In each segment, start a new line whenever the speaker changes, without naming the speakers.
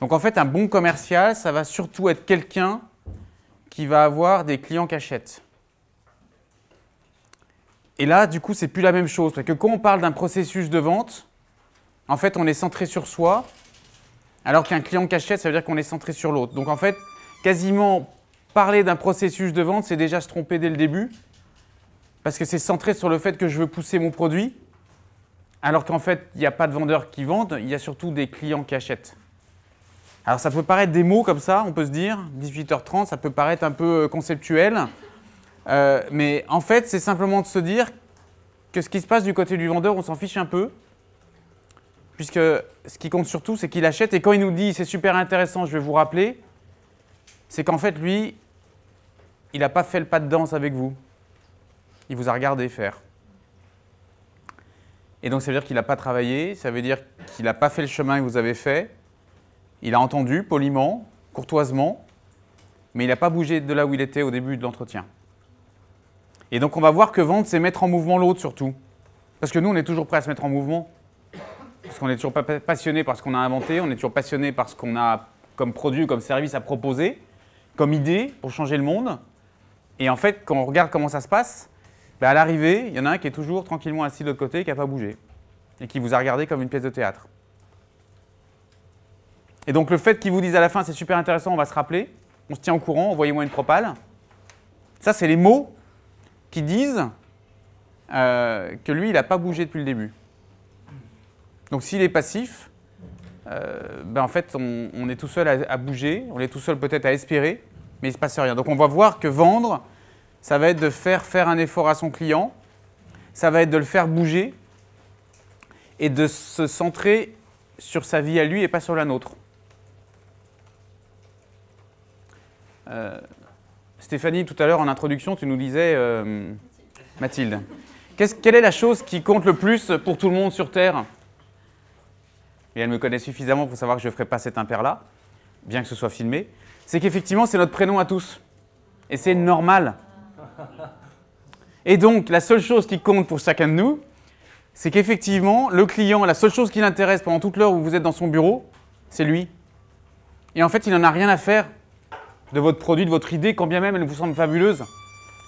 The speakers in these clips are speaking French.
Donc en fait, un bon commercial, ça va surtout être quelqu'un qui va avoir des clients qui achètent. Et là, du coup, c'est plus la même chose. Parce que quand on parle d'un processus de vente, en fait, on est centré sur soi, alors qu'un client qui achète, ça veut dire qu'on est centré sur l'autre. Donc en fait, quasiment parler d'un processus de vente, c'est déjà se tromper dès le début, parce que c'est centré sur le fait que je veux pousser mon produit, alors qu'en fait, il n'y a pas de vendeurs qui vendent, il y a surtout des clients qui achètent. Alors ça peut paraître des mots comme ça, on peut se dire, 18h30, ça peut paraître un peu conceptuel, mais en fait, c'est simplement de se dire que ce qui se passe du côté du vendeur, on s'en fiche un peu, puisque ce qui compte surtout, c'est qu'il achète, et quand il nous dit « c'est super intéressant, je vais vous rappeler », c'est qu'en fait, lui, il n'a pas fait le pas de danse avec vous. Il vous a regardé faire. Et donc, ça veut dire qu'il n'a pas travaillé, ça veut dire qu'il n'a pas fait le chemin que vous avez fait. Il a entendu poliment, courtoisement, mais il n'a pas bougé de là où il était au début de l'entretien. Et donc, on va voir que vendre, c'est mettre en mouvement l'autre surtout. Parce que nous, on est toujours prêt à se mettre en mouvement. Parce qu'on est toujours passionné par ce qu'on a inventé, on est toujours passionné par ce qu'on a comme produit, comme service à proposer, comme idée pour changer le monde. Et en fait, quand on regarde comment ça se passe, à l'arrivée, il y en a un qui est toujours tranquillement assis de l'autre côté, qui n'a pas bougé, et qui vous a regardé comme une pièce de théâtre. Et donc le fait qu'ils vous disent à la fin, c'est super intéressant, on va se rappeler, on se tient au courant, envoyez-moi une propale, ça c'est les mots qui disent que lui, il n'a pas bougé depuis le début. Donc s'il est passif, en fait, on est tout seul à bouger, on est tout seul peut-être à espérer, mais il ne se passe rien. Donc on va voir que vendre, ça va être de faire un effort à son client, ça va être de le faire bouger et de se centrer sur sa vie à lui et pas sur la nôtre. Stéphanie, tout à l'heure en introduction, tu nous disais, Mathilde, quelle est la chose qui compte le plus pour tout le monde sur Terre? Et elle me connaît suffisamment pour savoir que je ne ferai pas cet impair-là, bien que ce soit filmé. C'est qu'effectivement, c'est notre prénom à tous. Et c'est normal. Et donc, la seule chose qui compte pour chacun de nous, c'est qu'effectivement, le client, la seule chose qui l'intéresse pendant toute l'heure où vous êtes dans son bureau, c'est lui. Et en fait, il n'en a rien à faire de votre produit, de votre idée, quand bien même elle vous semble fabuleuse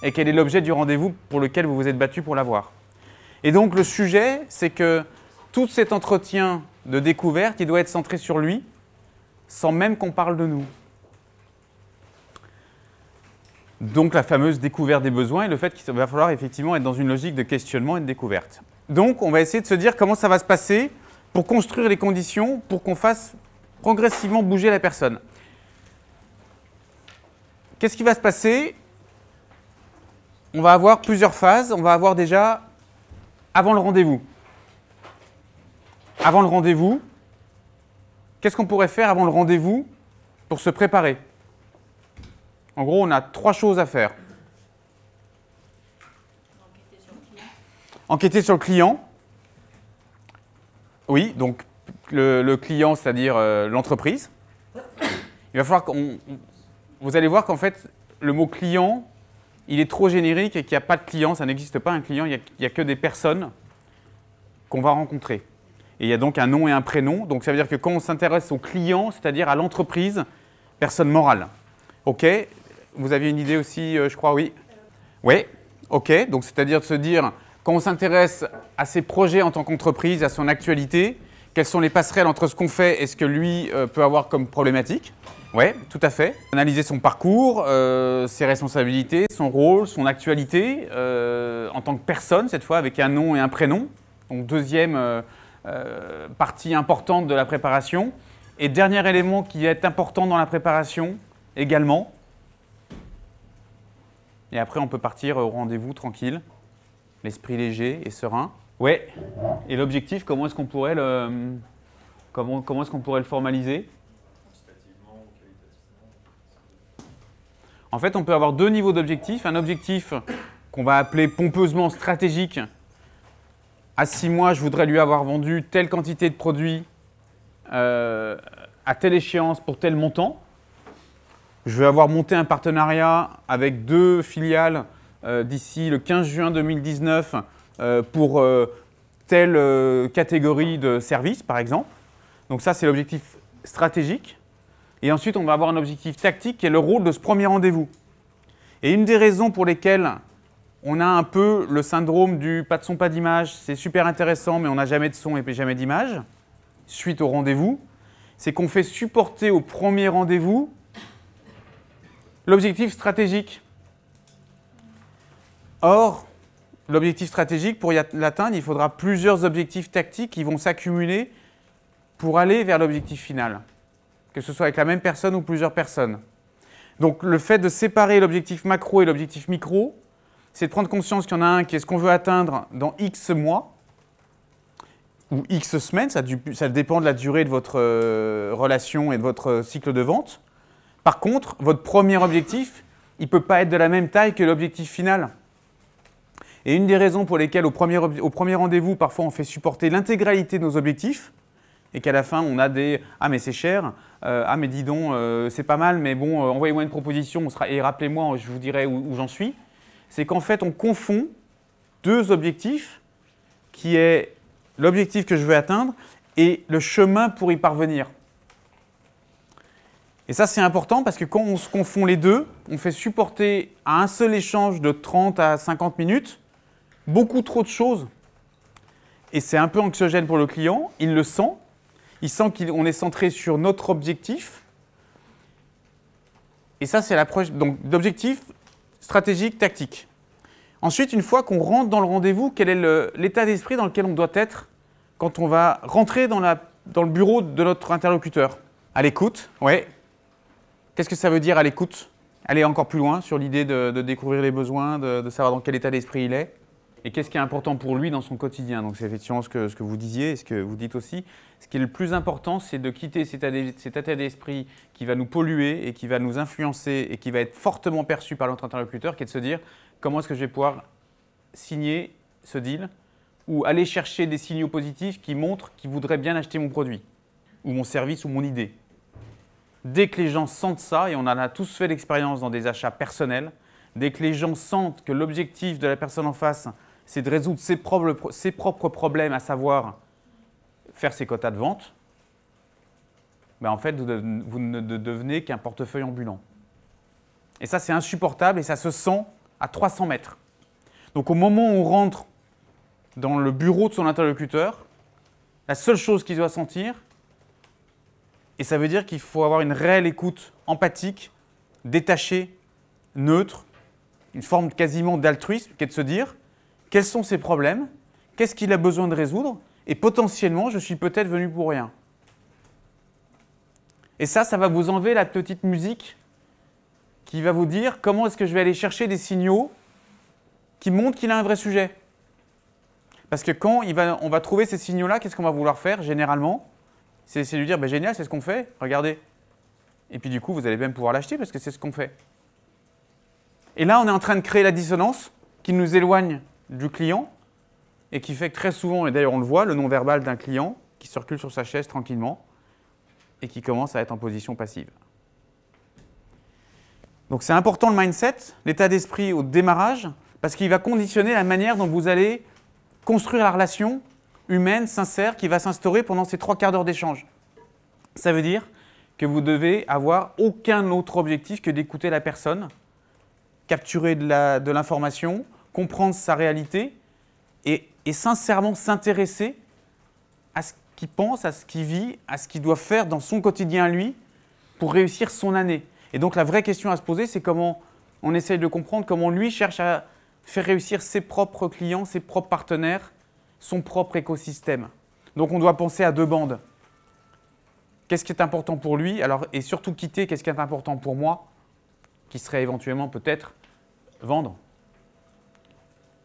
et qu'elle est l'objet du rendez-vous pour lequel vous vous êtes battu pour l'avoir. Et donc, le sujet, c'est que tout cet entretien de découverte, il doit être centré sur lui, sans même qu'on parle de nous. Donc, la fameuse découverte des besoins et le fait qu'il va falloir effectivement être dans une logique de questionnement et de découverte. Donc, on va essayer de se dire comment ça va se passer pour construire les conditions pour qu'on fasse progressivement bouger la personne. Qu'est-ce qui va se passer? On va avoir plusieurs phases. On va avoir déjà avant le rendez-vous. Avant le rendez-vous, qu'est-ce qu'on pourrait faire avant le rendez-vous pour se préparer? En gros, on a 3 choses à faire. Enquêter sur le client. Oui, donc le client, c'est-à-dire l'entreprise. Il va falloir vous allez voir qu'en fait, le mot client, il est trop générique et qu'il n'y a pas de client, ça n'existe pas un client, il n'y a que des personnes qu'on va rencontrer. Et il y a donc un nom et un prénom. Donc ça veut dire que quand on s'intéresse au client, c'est-à-dire à l'entreprise, personne morale. OK? Vous aviez une idée aussi, je crois, oui? Oui, OK. Donc c'est-à-dire de se dire, quand on s'intéresse à ses projets en tant qu'entreprise, à son actualité, quelles sont les passerelles entre ce qu'on fait et ce que lui peut avoir comme problématique? Oui, tout à fait. Analyser son parcours, ses responsabilités, son rôle, son actualité, en tant que personne, cette fois, avec un nom et un prénom. Donc deuxième partie importante de la préparation. Et dernier élément qui est important dans la préparation également. Et après, on peut partir au rendez-vous tranquille, l'esprit léger et serein. Ouais. Et l'objectif, comment est-ce qu'on pourrait le formaliser? Quantitativement ou qualitativement? En fait, on peut avoir 2 niveaux d'objectifs. Un objectif qu'on va appeler pompeusement stratégique. À 6 mois, je voudrais lui avoir vendu telle quantité de produits à telle échéance pour tel montant. Je vais avoir monté un partenariat avec 2 filiales d'ici le 15 juin 2019 pour telle catégorie de services, par exemple. Donc ça, c'est l'objectif stratégique. Et ensuite, on va avoir un objectif tactique qui est le rôle de ce premier rendez-vous. Et une des raisons pour lesquelles on a un peu le syndrome du pas de son, pas d'image, c'est super intéressant, mais on n'a jamais de son et jamais d'image, suite au rendez-vous, c'est qu'on fait supporter au premier rendez-vous l'objectif stratégique. Or, l'objectif stratégique, pour l'atteindre, il faudra plusieurs objectifs tactiques qui vont s'accumuler pour aller vers l'objectif final, que ce soit avec la même personne ou plusieurs personnes. Donc le fait de séparer l'objectif macro et l'objectif micro, c'est de prendre conscience qu'il y en a un qui est ce qu'on veut atteindre dans X mois, ou X semaines, ça dépend de la durée de votre relation et de votre cycle de vente. Par contre, votre premier objectif, il ne peut pas être de la même taille que l'objectif final. Et une des raisons pour lesquelles au premier rendez-vous, parfois on fait supporter l'intégralité de nos objectifs, et qu'à la fin, on a des « Ah, mais c'est cher, ah, mais dis donc, c'est pas mal, mais bon, envoyez-moi une proposition, et rappelez-moi, je vous dirai où j'en suis », c'est qu'en fait, on confond deux objectifs, qui est l'objectif que je veux atteindre et le chemin pour y parvenir. Et ça, c'est important parce que quand on se confond les deux, on fait supporter à un seul échange de 30 à 50 minutes beaucoup trop de choses. Et c'est un peu anxiogène pour le client, il le sent. Il sent qu'on est centré sur notre objectif. Et ça, c'est l'approche d'objectif stratégique, tactique. Ensuite, une fois qu'on rentre dans le rendez-vous, quel est l'état d'esprit dans lequel on doit être quand on va rentrer dans le bureau de notre interlocuteur? À l'écoute, ouais. Qu'est-ce que ça veut dire à l'écoute? Aller encore plus loin sur l'idée de découvrir les besoins, de savoir dans quel état d'esprit il est. Et qu'est-ce qui est important pour lui dans son quotidien? Donc c'est effectivement ce que vous disiez et ce que vous dites aussi. Ce qui est le plus important, c'est de quitter cet état d'esprit qui va nous polluer et qui va nous influencer et qui va être fortement perçu par notre interlocuteur, qui est de se dire comment est-ce que je vais pouvoir signer ce deal ou aller chercher des signaux positifs qui montrent qu'ils voudraient bien acheter mon produit ou mon service ou mon idée. Dès que les gens sentent ça, et on en a tous fait l'expérience dans des achats personnels, dès que les gens sentent que l'objectif de la personne en face, c'est de résoudre ses propres problèmes, à savoir faire ses quotas de vente, ben en fait, vous ne devenez qu'un portefeuille ambulant. Et ça, c'est insupportable et ça se sent à 300 mètres. Donc au moment où on rentre dans le bureau de son interlocuteur, la seule chose qu'il doit sentir, et ça veut dire qu'il faut avoir une réelle écoute empathique, détachée, neutre, une forme quasiment d'altruisme, qui est de se dire quels sont ses problèmes, qu'est-ce qu'il a besoin de résoudre, et potentiellement, je suis peut-être venu pour rien. Et ça va vous enlever la petite musique qui va vous dire comment est-ce que je vais aller chercher des signaux qui montrent qu'il a un vrai sujet. Parce que quand on va trouver ces signaux-là, qu'est-ce qu'on va vouloir faire généralement? C'est lui dire, ben, génial, c'est ce qu'on fait, regardez. Et puis du coup, vous allez même pouvoir l'acheter parce que c'est ce qu'on fait. Et là, on est en train de créer la dissonance qui nous éloigne du client et qui fait que très souvent, et d'ailleurs on le voit, le non-verbal d'un client qui circule sur sa chaise tranquillement et qui commence à être en position passive. Donc c'est important le mindset, l'état d'esprit au démarrage, parce qu'il va conditionner la manière dont vous allez construire la relation humaine, sincère, qui va s'instaurer pendant ces 3 quarts d'heure d'échange. Ça veut dire que vous devez avoir aucun autre objectif que d'écouter la personne, capturer de l'information, comprendre sa réalité et sincèrement s'intéresser à ce qu'il pense, à ce qu'il vit, à ce qu'il doit faire dans son quotidien à lui pour réussir son année. Et donc la vraie question à se poser, c'est comment on essaye de comprendre comment lui cherche à faire réussir ses propres clients, ses propres partenaires, son propre écosystème. Donc on doit penser à 2 bandes. Qu'est-ce qui est important pour lui et surtout quitter qu'est-ce qui est important pour moi, qui serait éventuellement peut-être vendre.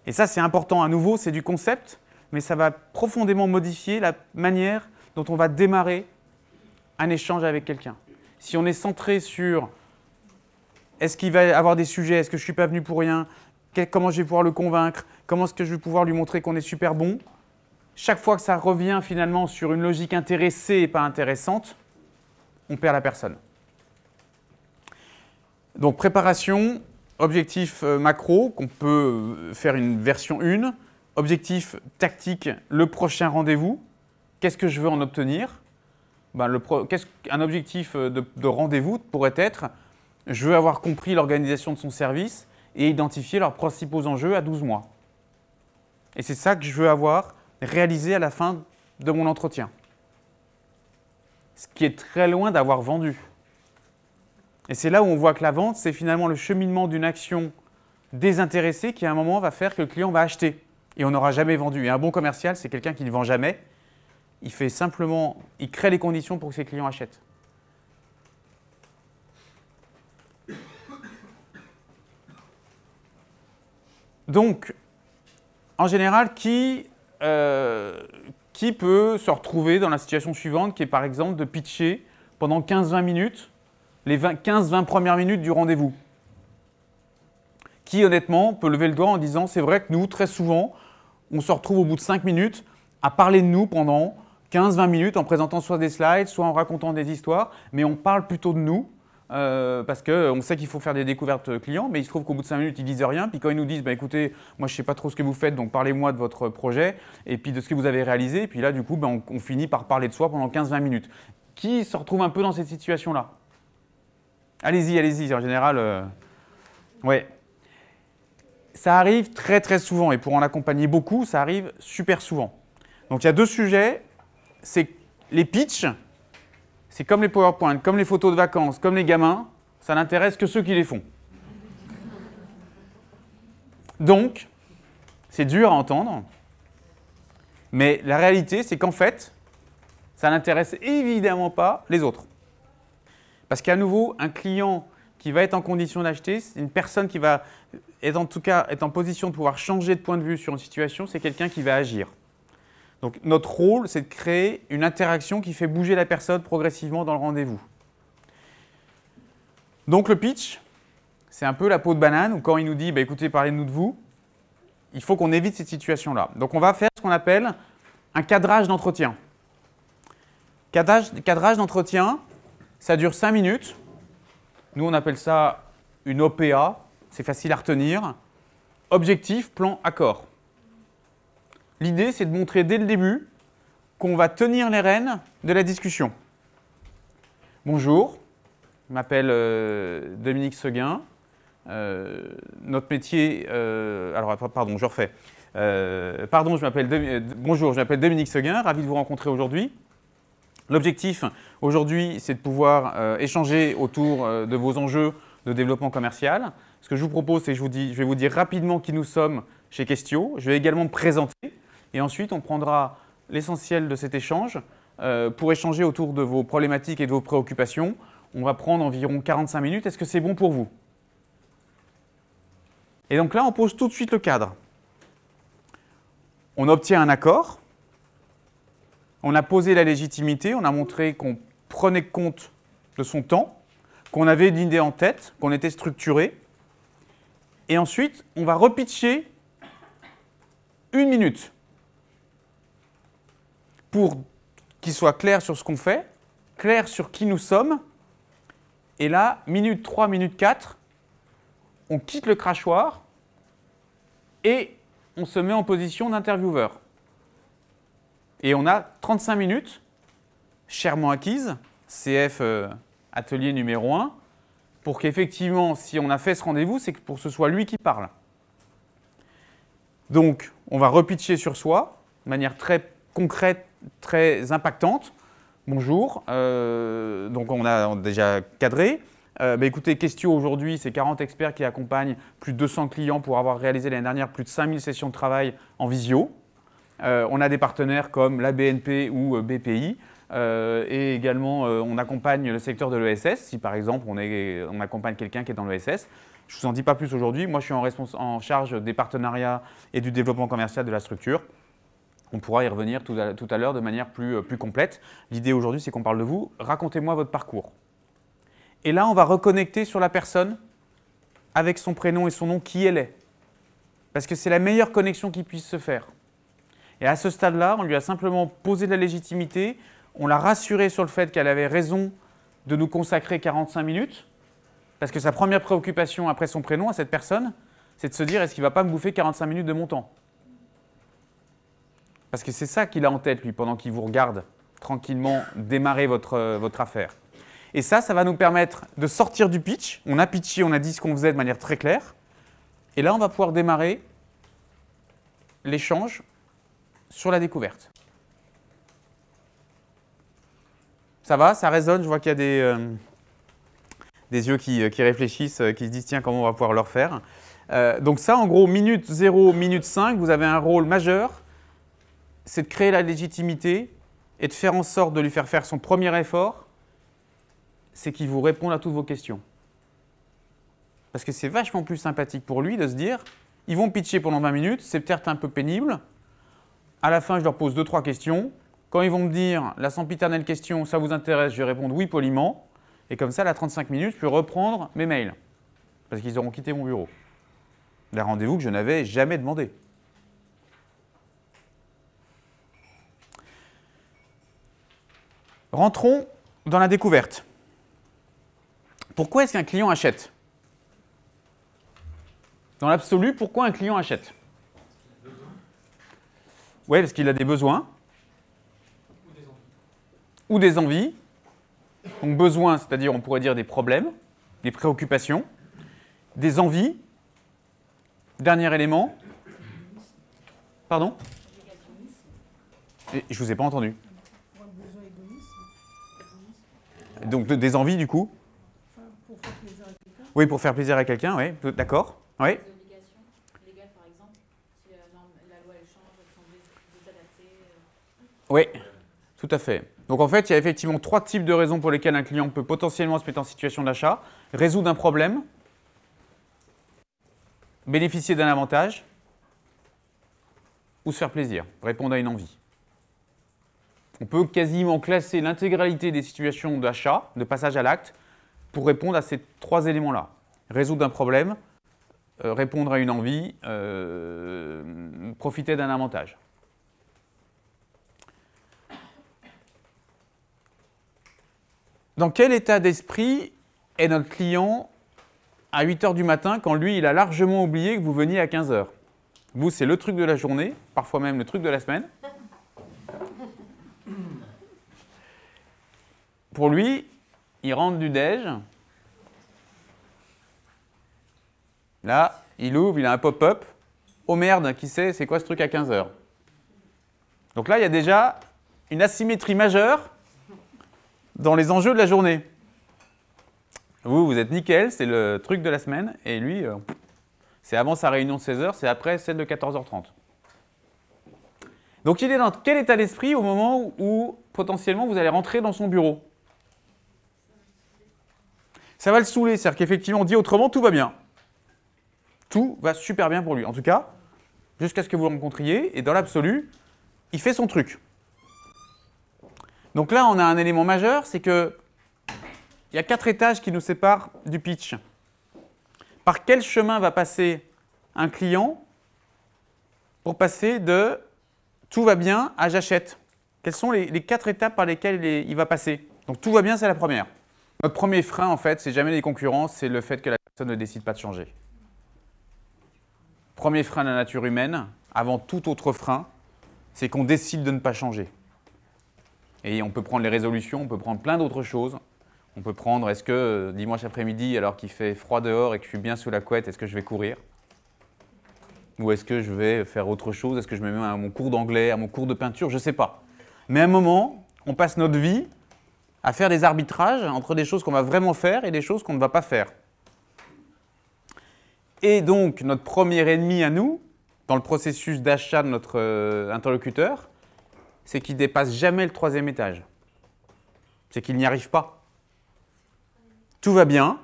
Et ça, c'est important. À nouveau, c'est du concept, mais ça va profondément modifier la manière dont on va démarrer un échange avec quelqu'un. Si on est centré sur est-ce qu'il va avoir des sujets, est-ce que je ne suis pas venu pour rien, comment je vais pouvoir le convaincre, comment est-ce que je vais pouvoir lui montrer qu'on est super bon, chaque fois que ça revient finalement sur une logique intéressée et pas intéressante, on perd la personne. Donc préparation, objectif macro, qu'on peut faire une version 1, objectif tactique, le prochain rendez-vous, qu'est-ce que je veux en obtenir? ben, un objectif de rendez-vous pourrait être, je veux avoir compris l'organisation de son service et identifier leurs principaux enjeux à 12 mois. Et c'est ça que je veux avoir réalisé à la fin de mon entretien. Ce qui est très loin d'avoir vendu. Et c'est là où on voit que la vente, c'est finalement le cheminement d'une action désintéressée qui à un moment va faire que le client va acheter. Et on n'aura jamais vendu. Et un bon commercial, c'est quelqu'un qui ne vend jamais. Il crée les conditions pour que ses clients achètent. Donc, en général, qui peut se retrouver dans la situation suivante, qui est par exemple de pitcher pendant 15-20 minutes, les 15-20 premières minutes du rendez-vous? Qui, honnêtement, peut lever le doigt en disant « c'est vrai que nous, très souvent, on se retrouve au bout de 5 minutes à parler de nous pendant 15-20 minutes en présentant soit des slides, soit en racontant des histoires, mais on parle plutôt de nous. » parce qu'on sait qu'il faut faire des découvertes clients, mais il se trouve qu'au bout de 5 minutes, ils disent rien. Puis quand ils nous disent, bah, écoutez, moi je ne sais pas trop ce que vous faites, donc parlez-moi de votre projet et puis de ce que vous avez réalisé. Et puis là, du coup, bah, on finit par parler de soi pendant 15-20 minutes. Qui se retrouve un peu dans cette situation-là? Allez-y, allez-y, en général. Ouais. Ça arrive très très souvent, et pour en accompagner beaucoup, ça arrive super souvent. Donc il y a 2 sujets, c'est les pitchs. C'est comme les PowerPoint, comme les photos de vacances, comme les gamins, ça n'intéresse que ceux qui les font. Donc, c'est dur à entendre, mais la réalité, c'est qu'en fait, ça n'intéresse évidemment pas les autres. Parce qu'à nouveau, un client qui va être en condition d'acheter, c'est une personne qui va être en position de pouvoir changer de point de vue sur une situation, c'est quelqu'un qui va agir. Donc notre rôle, c'est de créer une interaction qui fait bouger la personne progressivement dans le rendez-vous. Donc le pitch, c'est un peu la peau de banane, où quand il nous dit bah, « écoutez, parlez-nous de vous », il faut qu'on évite cette situation-là. Donc on va faire ce qu'on appelle un cadrage d'entretien. Cadrage d'entretien, ça dure 5 minutes. Nous, on appelle ça une OPA, c'est facile à retenir. Objectif, plan, accord. L'idée, c'est de montrer dès le début qu'on va tenir les rênes de la discussion. Bonjour, je m'appelle Dominique Seguin. Notre métier… alors, pardon, je refais. Bonjour, je m'appelle Dominique Seguin, ravi de vous rencontrer aujourd'hui. L'objectif aujourd'hui, c'est de pouvoir échanger autour de vos enjeux de développement commercial. Ce que je vous propose, c'est que je vais vous dire rapidement qui nous sommes chez Questio. Je vais également me présenter. Et ensuite, on prendra l'essentiel de cet échange pour échanger autour de vos problématiques et de vos préoccupations. On va prendre environ 45 minutes. Est-ce que c'est bon pour vous? Et donc là, on pose tout de suite le cadre. On obtient un accord. On a posé la légitimité. On a montré qu'on prenait compte de son temps, qu'on avait une idée en tête, qu'on était structuré. Et ensuite, on va repitcher 1 minute. Pour qu'il soit clair sur ce qu'on fait, clair sur qui nous sommes. Et là, minute 3, minute 4, on quitte le crachoir et on se met en position d'intervieweur. Et on a 35 minutes, chèrement acquises, CF atelier numéro 1, pour qu'effectivement, si on a fait ce rendez-vous, c'est pour que ce soit lui qui parle. Donc, on va repitcher sur soi, de manière très concrète, très impactante. Bonjour, donc on a déjà cadré. Écoutez, Questio aujourd'hui, c'est 40 experts qui accompagnent plus de 200 clients pour avoir réalisé l'année dernière plus de 5000 sessions de travail en visio. On a des partenaires comme la BNP ou BPI. Et également, on accompagne le secteur de l'ESS. Si par exemple, on accompagne quelqu'un qui est dans l'ESS. Je ne vous en dis pas plus aujourd'hui. Moi, je suis en charge des partenariats et du développement commercial de la structure. On pourra y revenir tout à l'heure de manière plus complète. L'idée aujourd'hui, c'est qu'on parle de vous. Racontez-moi votre parcours. Et là, on va reconnecter sur la personne avec son prénom et son nom, qui elle est. Parce que c'est la meilleure connexion qui puisse se faire. Et à ce stade-là, on lui a simplement posé de la légitimité. On l'a rassurée sur le fait qu'elle avait raison de nous consacrer 45 minutes. Parce que sa première préoccupation après son prénom à cette personne, c'est de se dire, est-ce qu'il ne va pas me bouffer 45 minutes de mon temps? Parce que c'est ça qu'il a en tête, lui, pendant qu'il vous regarde tranquillement démarrer votre affaire. Et ça va nous permettre de sortir du pitch. On a pitché, on a dit ce qu'on faisait de manière très claire. Et là, on va pouvoir démarrer l'échange sur la découverte. Ça va? Ça résonne? Je vois qu'il y a des yeux qui réfléchissent, qui se disent « Tiens, comment on va pouvoir le refaire ?» Donc ça, en gros, minute 0, minute 5, vous avez un rôle majeur. C'est de créer la légitimité et de faire en sorte de lui faire son premier effort, c'est qu'il vous réponde à toutes vos questions. Parce que c'est vachement plus sympathique pour lui de se dire « Ils vont pitcher pendant 20 minutes, c'est peut-être un peu pénible. À la fin, je leur pose 2-3 questions. Quand ils vont me dire la sempiternelle question, ça vous intéresse, je vais répondre oui poliment. Et comme ça, à 35 minutes, je peux reprendre mes mails. Parce qu'ils auront quitté mon bureau. Un rendez-vous que je n'avais jamais demandé. Rentrons dans la découverte. Pourquoi est-ce qu'un client achète? Dans l'absolu, pourquoi un client achète? Oui, parce qu'il a des besoins. Ou des envies. Donc besoins, c'est-à-dire on pourrait dire des problèmes, des préoccupations, des envies. Dernier élément. Pardon? Je ne vous ai pas entendu. Donc des envies du coup?
Pour faire plaisir à quelqu'un.
Oui, pour faire plaisir à quelqu'un, oui, d'accord. Oui.
Des obligations légales par exemple, si la loi elle change, elles sont désadaptées.
Oui, tout à fait. Donc en fait, il y a effectivement 3 types de raisons pour lesquelles un client peut potentiellement se mettre en situation d'achat. Résoudre un problème, bénéficier d'un avantage, ou se faire plaisir, répondre à une envie. On peut quasiment classer l'intégralité des situations d'achat, de passage à l'acte, pour répondre à ces 3 éléments-là. Résoudre un problème, répondre à une envie, profiter d'un avantage. Dans quel état d'esprit est notre client à 8 h du matin quand lui, il a largement oublié que vous veniez à 15 h? Vous, c'est le truc de la journée, parfois même le truc de la semaine. Pour lui, il rentre du déj. Là, il ouvre, il a un pop-up. Oh merde, qui sait, c'est quoi ce truc à 15 h? Donc là, il y a déjà une asymétrie majeure dans les enjeux de la journée. Vous êtes nickel, c'est le truc de la semaine, et lui, c'est avant sa réunion de 16 h, c'est après celle de 14 h 30. Donc il est dans quel état d'esprit au moment où potentiellement vous allez rentrer dans son bureau? Ça va le saouler, c'est-à-dire qu'effectivement, dit autrement, tout va bien. Tout va super bien pour lui. En tout cas, jusqu'à ce que vous le rencontriez, et dans l'absolu, il fait son truc. Donc là, on a un élément majeur, c'est que il y a 4 étages qui nous séparent du pitch. Par quel chemin va passer un client pour passer de « tout va bien » à « j'achète » ? Quelles sont les 4 étapes par lesquelles il va passer? Donc tout va bien, c'est la première. Notre premier frein, en fait, c'est jamais les concurrents, c'est le fait que la personne ne décide pas de changer. Premier frein de la nature humaine, avant tout autre frein, c'est qu'on décide de ne pas changer. Et on peut prendre les résolutions, on peut prendre plein d'autres choses. On peut prendre, est-ce que dimanche après-midi, alors qu'il fait froid dehors et que je suis bien sous la couette, est-ce que je vais courir? Ou est-ce que je vais faire autre chose? Est-ce que je me mets à mon cours d'anglais, à mon cours de peinture? Je ne sais pas. Mais à un moment, on passe notre vie à faire des arbitrages entre des choses qu'on va vraiment faire et des choses qu'on ne va pas faire. Et donc, notre premier ennemi à nous, dans le processus d'achat de notre interlocuteur, c'est qu'il ne dépasse jamais le 3e étage. C'est qu'il n'y arrive pas. Tout va bien,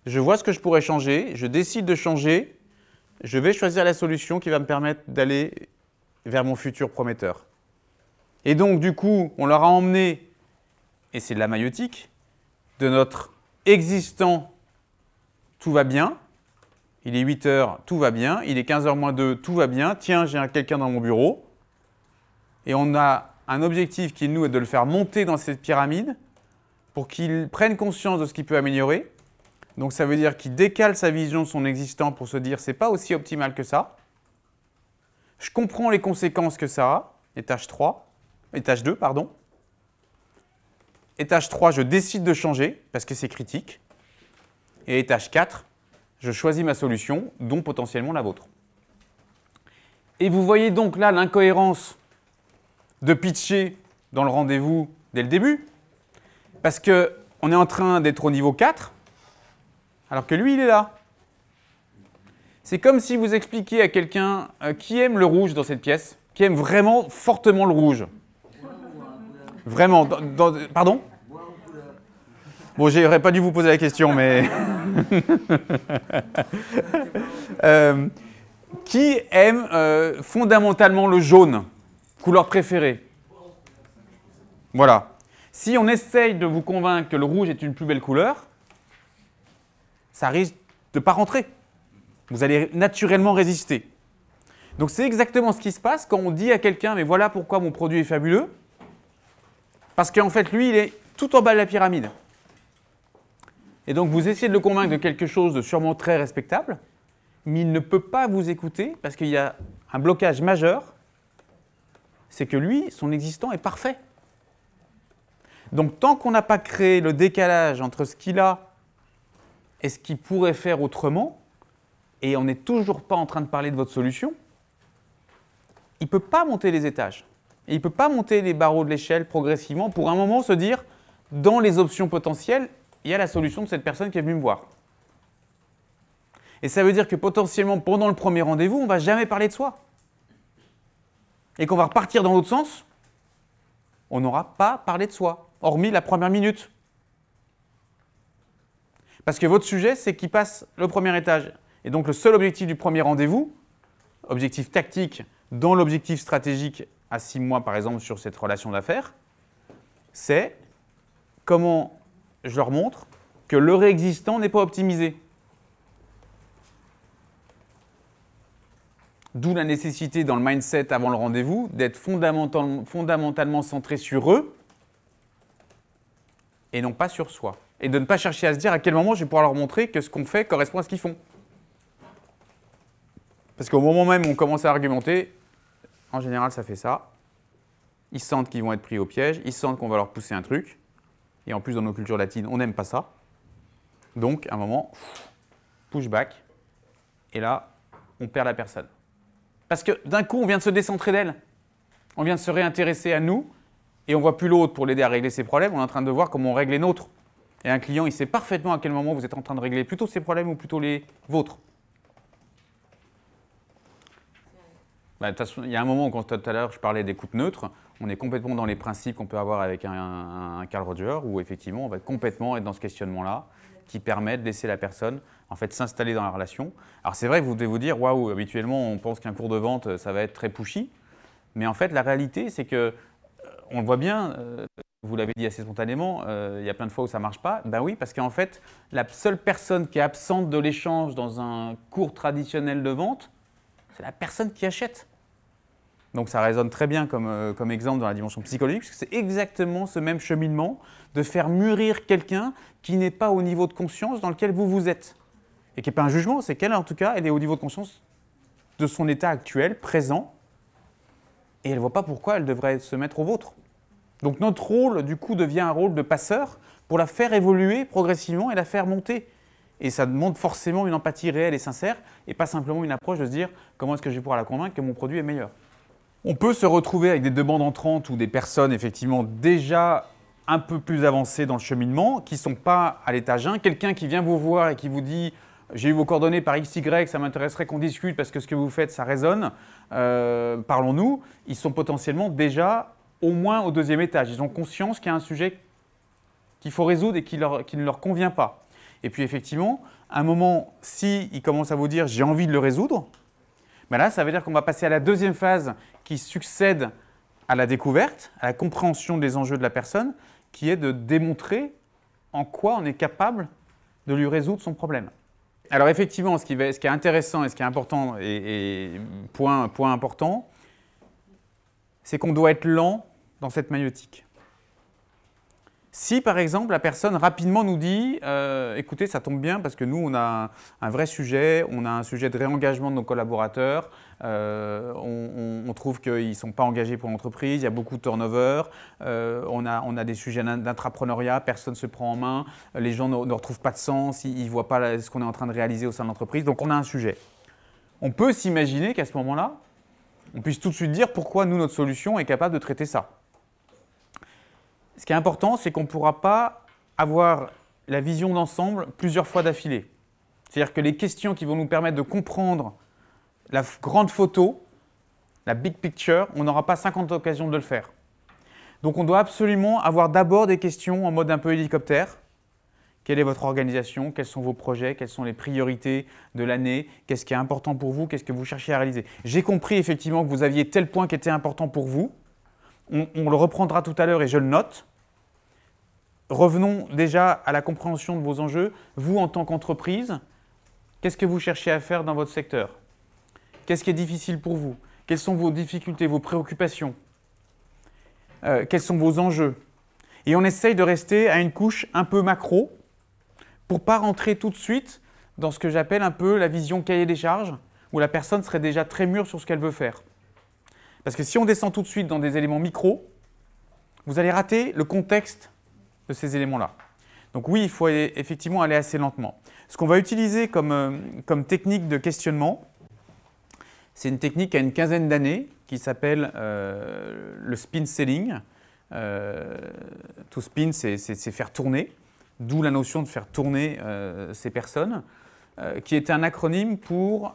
je vois ce que je pourrais changer, je décide de changer, je vais choisir la solution qui va me permettre d'aller vers mon futur prometteur. Et donc, du coup, on leur a emmené, et c'est de la maïotique, de notre existant, tout va bien, il est 8 h, tout va bien, il est 15 h moins 2, tout va bien, tiens, j'ai quelqu'un dans mon bureau, et on a un objectif qui, nous, est de le faire monter dans cette pyramide pour qu'il prenne conscience de ce qu'il peut améliorer. Donc ça veut dire qu'il décale sa vision de son existant pour se dire « c'est pas aussi optimal que ça ». Je comprends les conséquences que ça a, étage 2, pardon. étage 3, je décide de changer parce que c'est critique. Et étage 4, je choisis ma solution, dont potentiellement la vôtre. Et vous voyez donc là l'incohérence de pitcher dans le rendez-vous dès le début, parce qu'on est en train d'être au niveau 4, alors que lui, il est là. C'est comme si vous expliquiez à quelqu'un qui aime le rouge dans cette pièce, qui aime vraiment fortement le rouge. Vraiment. Pardon? Bon, j'aurais pas dû vous poser la question, mais... qui aime fondamentalement le jaune, couleur préférée? Voilà. Si on essaye de vous convaincre que le rouge est une plus belle couleur, ça risque de ne pas rentrer. Vous allez naturellement résister. Donc c'est exactement ce qui se passe quand on dit à quelqu'un « mais voilà pourquoi mon produit est fabuleux », parce qu'en fait, lui, il est tout en bas de la pyramide. Et donc vous essayez de le convaincre de quelque chose de sûrement très respectable, mais il ne peut pas vous écouter parce qu'il y a un blocage majeur, c'est que lui, son existant est parfait. Donc tant qu'on n'a pas créé le décalage entre ce qu'il a et ce qu'il pourrait faire autrement, et on n'est toujours pas en train de parler de votre solution, il ne peut pas monter les étages. Et il ne peut pas monter les barreaux de l'échelle progressivement pour un moment se dire, dans les options potentielles, il y a la solution de cette personne qui est venue me voir. Et ça veut dire que potentiellement, pendant le premier rendez-vous, on ne va jamais parler de soi. Et qu'on va repartir dans l'autre sens, on n'aura pas parlé de soi, hormis la première minute. Parce que votre sujet, c'est qu'il passe le premier étage. Et donc le seul objectif du premier rendez-vous, objectif tactique dans l'objectif stratégique à 6 mois par exemple sur cette relation d'affaires, c'est comment je leur montre que le réexistant n'est pas optimisé. D'où la nécessité dans le mindset avant le rendez-vous d'être fondamentalement centré sur eux et non pas sur soi. Et de ne pas chercher à se dire à quel moment je vais pouvoir leur montrer que ce qu'on fait correspond à ce qu'ils font. Parce qu'au moment même où on commence à argumenter, en général ça fait ça. Ils sentent qu'ils vont être pris au piège, ils sentent qu'on va leur pousser un truc. Et en plus dans nos cultures latines, on n'aime pas ça. Donc à un moment, pushback. Et là, on perd la personne. Parce que d'un coup, on vient de se décentrer d'elle. On vient de se réintéresser à nous et on ne voit plus l'autre pour l'aider à régler ses problèmes. On est en train de voir comment on règle les nôtres. Et un client, il sait parfaitement à quel moment vous êtes en train de régler plutôt ses problèmes ou plutôt les vôtres. De toute façon, il y a un moment, quand tout à l'heure je parlais d'écoute neutre, on est complètement dans les principes qu'on peut avoir avec un Carl Rogers, où effectivement, on va complètement être dans ce questionnement-là, qui permet de laisser la personne en fait s'installer dans la relation. Alors c'est vrai que vous devez vous dire, waouh, habituellement on pense qu'un cours de vente ça va être très pushy, mais en fait la réalité c'est que on le voit bien, vous l'avez dit assez spontanément, il y a plein de fois où ça ne marche pas. Ben oui, parce qu'en fait la seule personne qui est absente de l'échange dans un cours traditionnel de vente, c'est la personne qui achète. Donc ça résonne très bien comme exemple dans la dimension psychologique, parce que c'est exactement ce même cheminement de faire mûrir quelqu'un qui n'est pas au niveau de conscience dans lequel vous êtes. Et qui n'est pas un jugement, c'est qu'elle, en tout cas, elle est au niveau de conscience de son état actuel, présent, et elle ne voit pas pourquoi elle devrait se mettre au vôtre. Donc notre rôle, du coup, devient un rôle de passeur pour la faire évoluer progressivement et la faire monter. Et ça demande forcément une empathie réelle et sincère, et pas simplement une approche de se dire comment est-ce que je vais pouvoir la convaincre que mon produit est meilleur. On peut se retrouver avec des demandes entrantes ou des personnes effectivement déjà un peu plus avancées dans le cheminement, qui ne sont pas à l'étage 1. Quelqu'un qui vient vous voir et qui vous dit « j'ai eu vos coordonnées par XY, ça m'intéresserait qu'on discute parce que ce que vous faites, ça résonne, parlons-nous », ils sont potentiellement déjà au moins au 2e étage. Ils ont conscience qu'il y a un sujet qu'il faut résoudre et qui ne leur convient pas. Et puis effectivement, à un moment, s'ils commencent à vous dire « j'ai envie de le résoudre », ben là, ça veut dire qu'on va passer à la 2e phase qui succède à la découverte, à la compréhension des enjeux de la personne, qui est de démontrer en quoi on est capable de lui résoudre son problème. Alors effectivement, ce qui est intéressant et ce qui est important, et point important, c'est qu'on doit être lent dans cette maïeutique. Si, par exemple, la personne rapidement nous dit écoutez, ça tombe bien parce que nous, on a un vrai sujet, on a un sujet de réengagement de nos collaborateurs, on trouve qu'ils ne sont pas engagés pour l'entreprise, il y a beaucoup de turnover, on a des sujets d'intrapreneuriat, personne ne se prend en main, les gens ne retrouvent pas de sens, ils ne voient pas ce qu'on est en train de réaliser au sein de l'entreprise, donc on a un sujet. On peut s'imaginer qu'à ce moment-là, on puisse tout de suite dire pourquoi nous, notre solution est capable de traiter ça. Ce qui est important, c'est qu'on ne pourra pas avoir la vision d'ensemble plusieurs fois d'affilée. C'est-à-dire que les questions qui vont nous permettre de comprendre la grande photo, la big picture, on n'aura pas 50 occasions de le faire. Donc on doit absolument avoir d'abord des questions en mode un peu hélicoptère. Quelle est votre organisation? Quels sont vos projets? Quelles sont les priorités de l'année? Qu'est-ce qui est important pour vous? Qu'est-ce que vous cherchez à réaliser? J'ai compris effectivement que vous aviez tel point qui était important pour vous. On le reprendra tout à l'heure et je le note. Revenons déjà à la compréhension de vos enjeux. Vous, en tant qu'entreprise, qu'est-ce que vous cherchez à faire dans votre secteur? Qu'est-ce qui est difficile pour vous? Quelles sont vos difficultés, vos préoccupations? Quels sont vos enjeux? Et on essaye de rester à une couche un peu macro pour ne pas rentrer tout de suite dans ce que j'appelle un peu la vision cahier des charges, où la personne serait déjà très mûre sur ce qu'elle veut faire. Parce que si on descend tout de suite dans des éléments micro, vous allez rater le contexte de ces éléments-là. Donc oui, il faut effectivement aller assez lentement. Ce qu'on va utiliser comme technique de questionnement, c'est une technique qui a une quinzaine d'années qui s'appelle le spin selling. To spin, c'est faire tourner, d'où la notion de faire tourner ces personnes, qui était un acronyme pour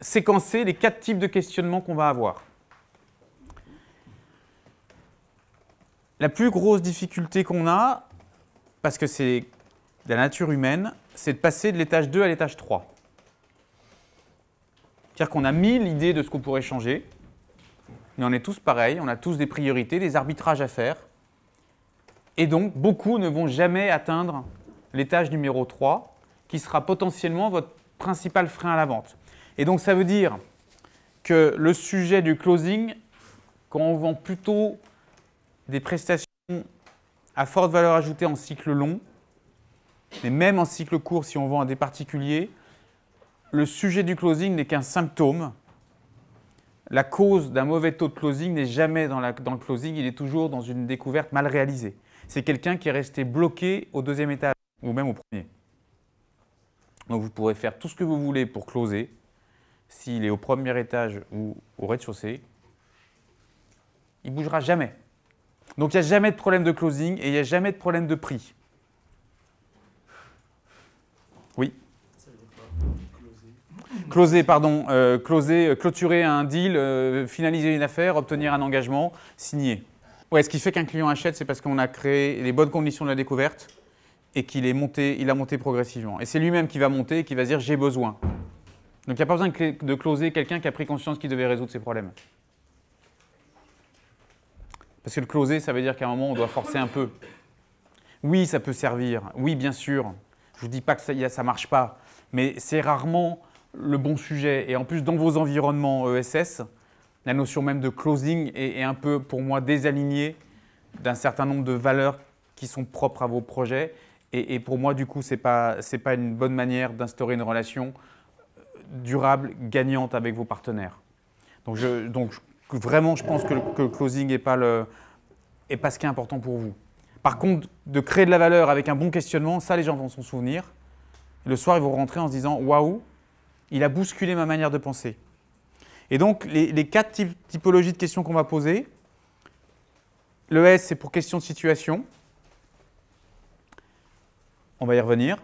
séquencer les 4 types de questionnements qu'on va avoir. La plus grosse difficulté qu'on a, parce que c'est de la nature humaine, c'est de passer de l'étage 2 à l'étage 3. C'est-à-dire qu'on a 1000 idées de ce qu'on pourrait changer, mais on est tous pareils, on a tous des priorités, des arbitrages à faire, et donc beaucoup ne vont jamais atteindre l'étage numéro 3, qui sera potentiellement votre principal frein à la vente. Et donc ça veut dire que le sujet du closing, quand on vend plutôt des prestations à forte valeur ajoutée en cycle long, mais même en cycle court si on vend à des particuliers, le sujet du closing n'est qu'un symptôme. La cause d'un mauvais taux de closing n'est jamais dans le closing, il est toujours dans une découverte mal réalisée. C'est quelqu'un qui est resté bloqué au 2e étage ou même au 1er. Donc vous pourrez faire tout ce que vous voulez pour closer. S'il est au 1er étage ou au rez-de-chaussée, il ne bougera jamais. Donc il n'y a jamais de problème de closing et il n'y a jamais de problème de prix. Oui. Clôturer un deal, finaliser une affaire, obtenir un engagement, signer. Ouais, ce qui fait qu'un client achète, c'est parce qu'on a créé les bonnes conditions de la découverte et qu'il a monté progressivement. Et c'est lui-même qui va monter et qui va se dire « j'ai besoin ». Donc il n'y a pas besoin de closer quelqu'un qui a pris conscience qu'il devait résoudre ses problèmes. Parce que le closer, ça veut dire qu'à un moment, on doit forcer un peu. Oui, ça peut servir. Oui, bien sûr. Je ne vous dis pas que ça ne marche pas. Mais c'est rarement le bon sujet. Et en plus, dans vos environnements ESS, la notion même de closing est un peu, pour moi, désalignée d'un certain nombre de valeurs qui sont propres à vos projets. Et pour moi, du coup, ce n'est pas une bonne manière d'instaurer une relation durable, gagnante avec vos partenaires. Donc vraiment, je pense que le closing n'est pas ce qui est important pour vous. Par contre, de créer de la valeur avec un bon questionnement, ça, les gens vont s'en souvenir. Le soir, ils vont rentrer en se disant « Waouh, il a bousculé ma manière de penser ». Et donc, les 4 typologies de questions qu'on va poser, le S, c'est pour question de situation. On va y revenir.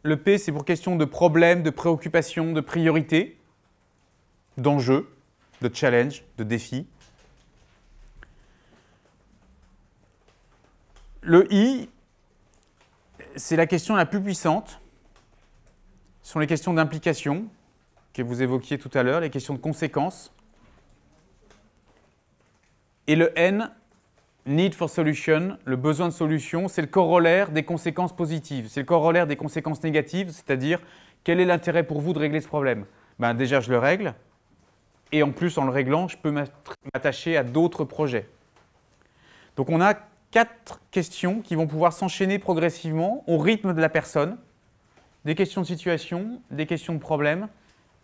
Le P, c'est pour question de problème, de préoccupation, de priorité, d'enjeu, de challenge, de défi. Le I, c'est la question la plus puissante. Ce sont les questions d'implication que vous évoquiez tout à l'heure, les questions de conséquences. Et le N, need for solution, le besoin de solution, c'est le corollaire des conséquences positives. C'est le corollaire des conséquences négatives, c'est-à-dire quel est l'intérêt pour vous de régler ce problème? Ben, déjà, je le règle. Et en plus, en le réglant, je peux m'attacher à d'autres projets. Donc on a 4 questions qui vont pouvoir s'enchaîner progressivement au rythme de la personne. Des questions de situation, des questions de problème,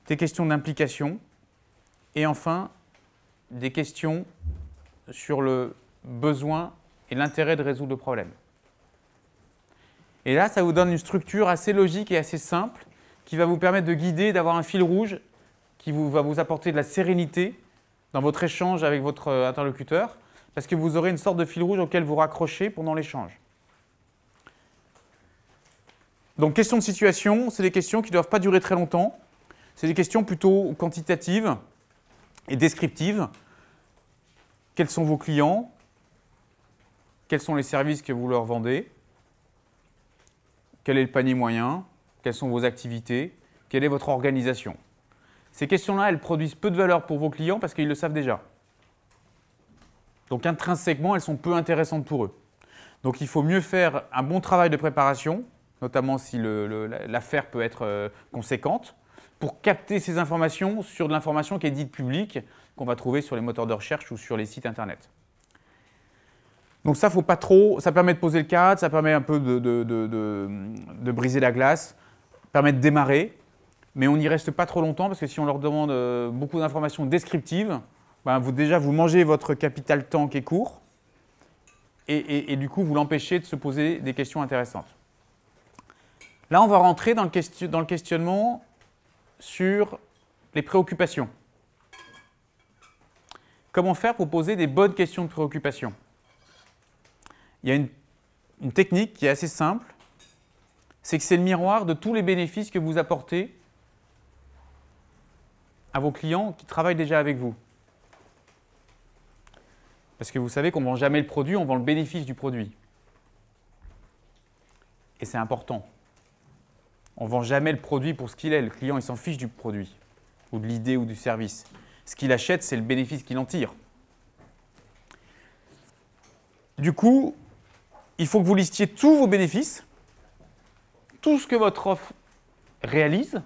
des questions d'implication et enfin des questions sur le besoin et l'intérêt de résoudre le problème. Et là, ça vous donne une structure assez logique et assez simple qui va vous permettre de guider, d'avoir un fil rouge qui va vous apporter de la sérénité dans votre échange avec votre interlocuteur parce que vous aurez une sorte de fil rouge auquel vous raccrochez pendant l'échange. Donc, questions de situation, c'est des questions qui ne doivent pas durer très longtemps. C'est des questions plutôt quantitatives et descriptives. Quels sont vos clients? Quels sont les services que vous leur vendez? Quel est le panier moyen? Quelles sont vos activités? Quelle est votre organisation? Ces questions-là, elles produisent peu de valeur pour vos clients parce qu'ils le savent déjà. Donc intrinsèquement, elles sont peu intéressantes pour eux. Donc il faut mieux faire un bon travail de préparation, notamment si l'affaire peut être conséquente, pour capter ces informations sur de l'information qui est dite publique, qu'on va trouver sur les moteurs de recherche ou sur les sites internet. Donc ça, faut pas trop, ça permet de poser le cadre, ça permet un peu de briser la glace, permet de démarrer, mais on n'y reste pas trop longtemps parce que si on leur demande beaucoup d'informations descriptives, ben vous mangez votre capital temps qui est court et du coup vous l'empêchez de se poser des questions intéressantes. Là, on va rentrer dans le questionnement sur les préoccupations. Comment faire pour poser des bonnes questions de préoccupation? Il y a une technique qui est assez simple, c'est que c'est le miroir de tous les bénéfices que vous apportez à vos clients qui travaillent déjà avec vous. Parce que vous savez qu'on ne vend jamais le produit, on vend le bénéfice du produit. Et c'est important. On ne vend jamais le produit pour ce qu'il est. Le client, il s'en fiche du produit, ou de l'idée ou du service. Ce qu'il achète, c'est le bénéfice qu'il en tire. Du coup, il faut que vous listiez tous vos bénéfices, tout ce que votre offre réalise,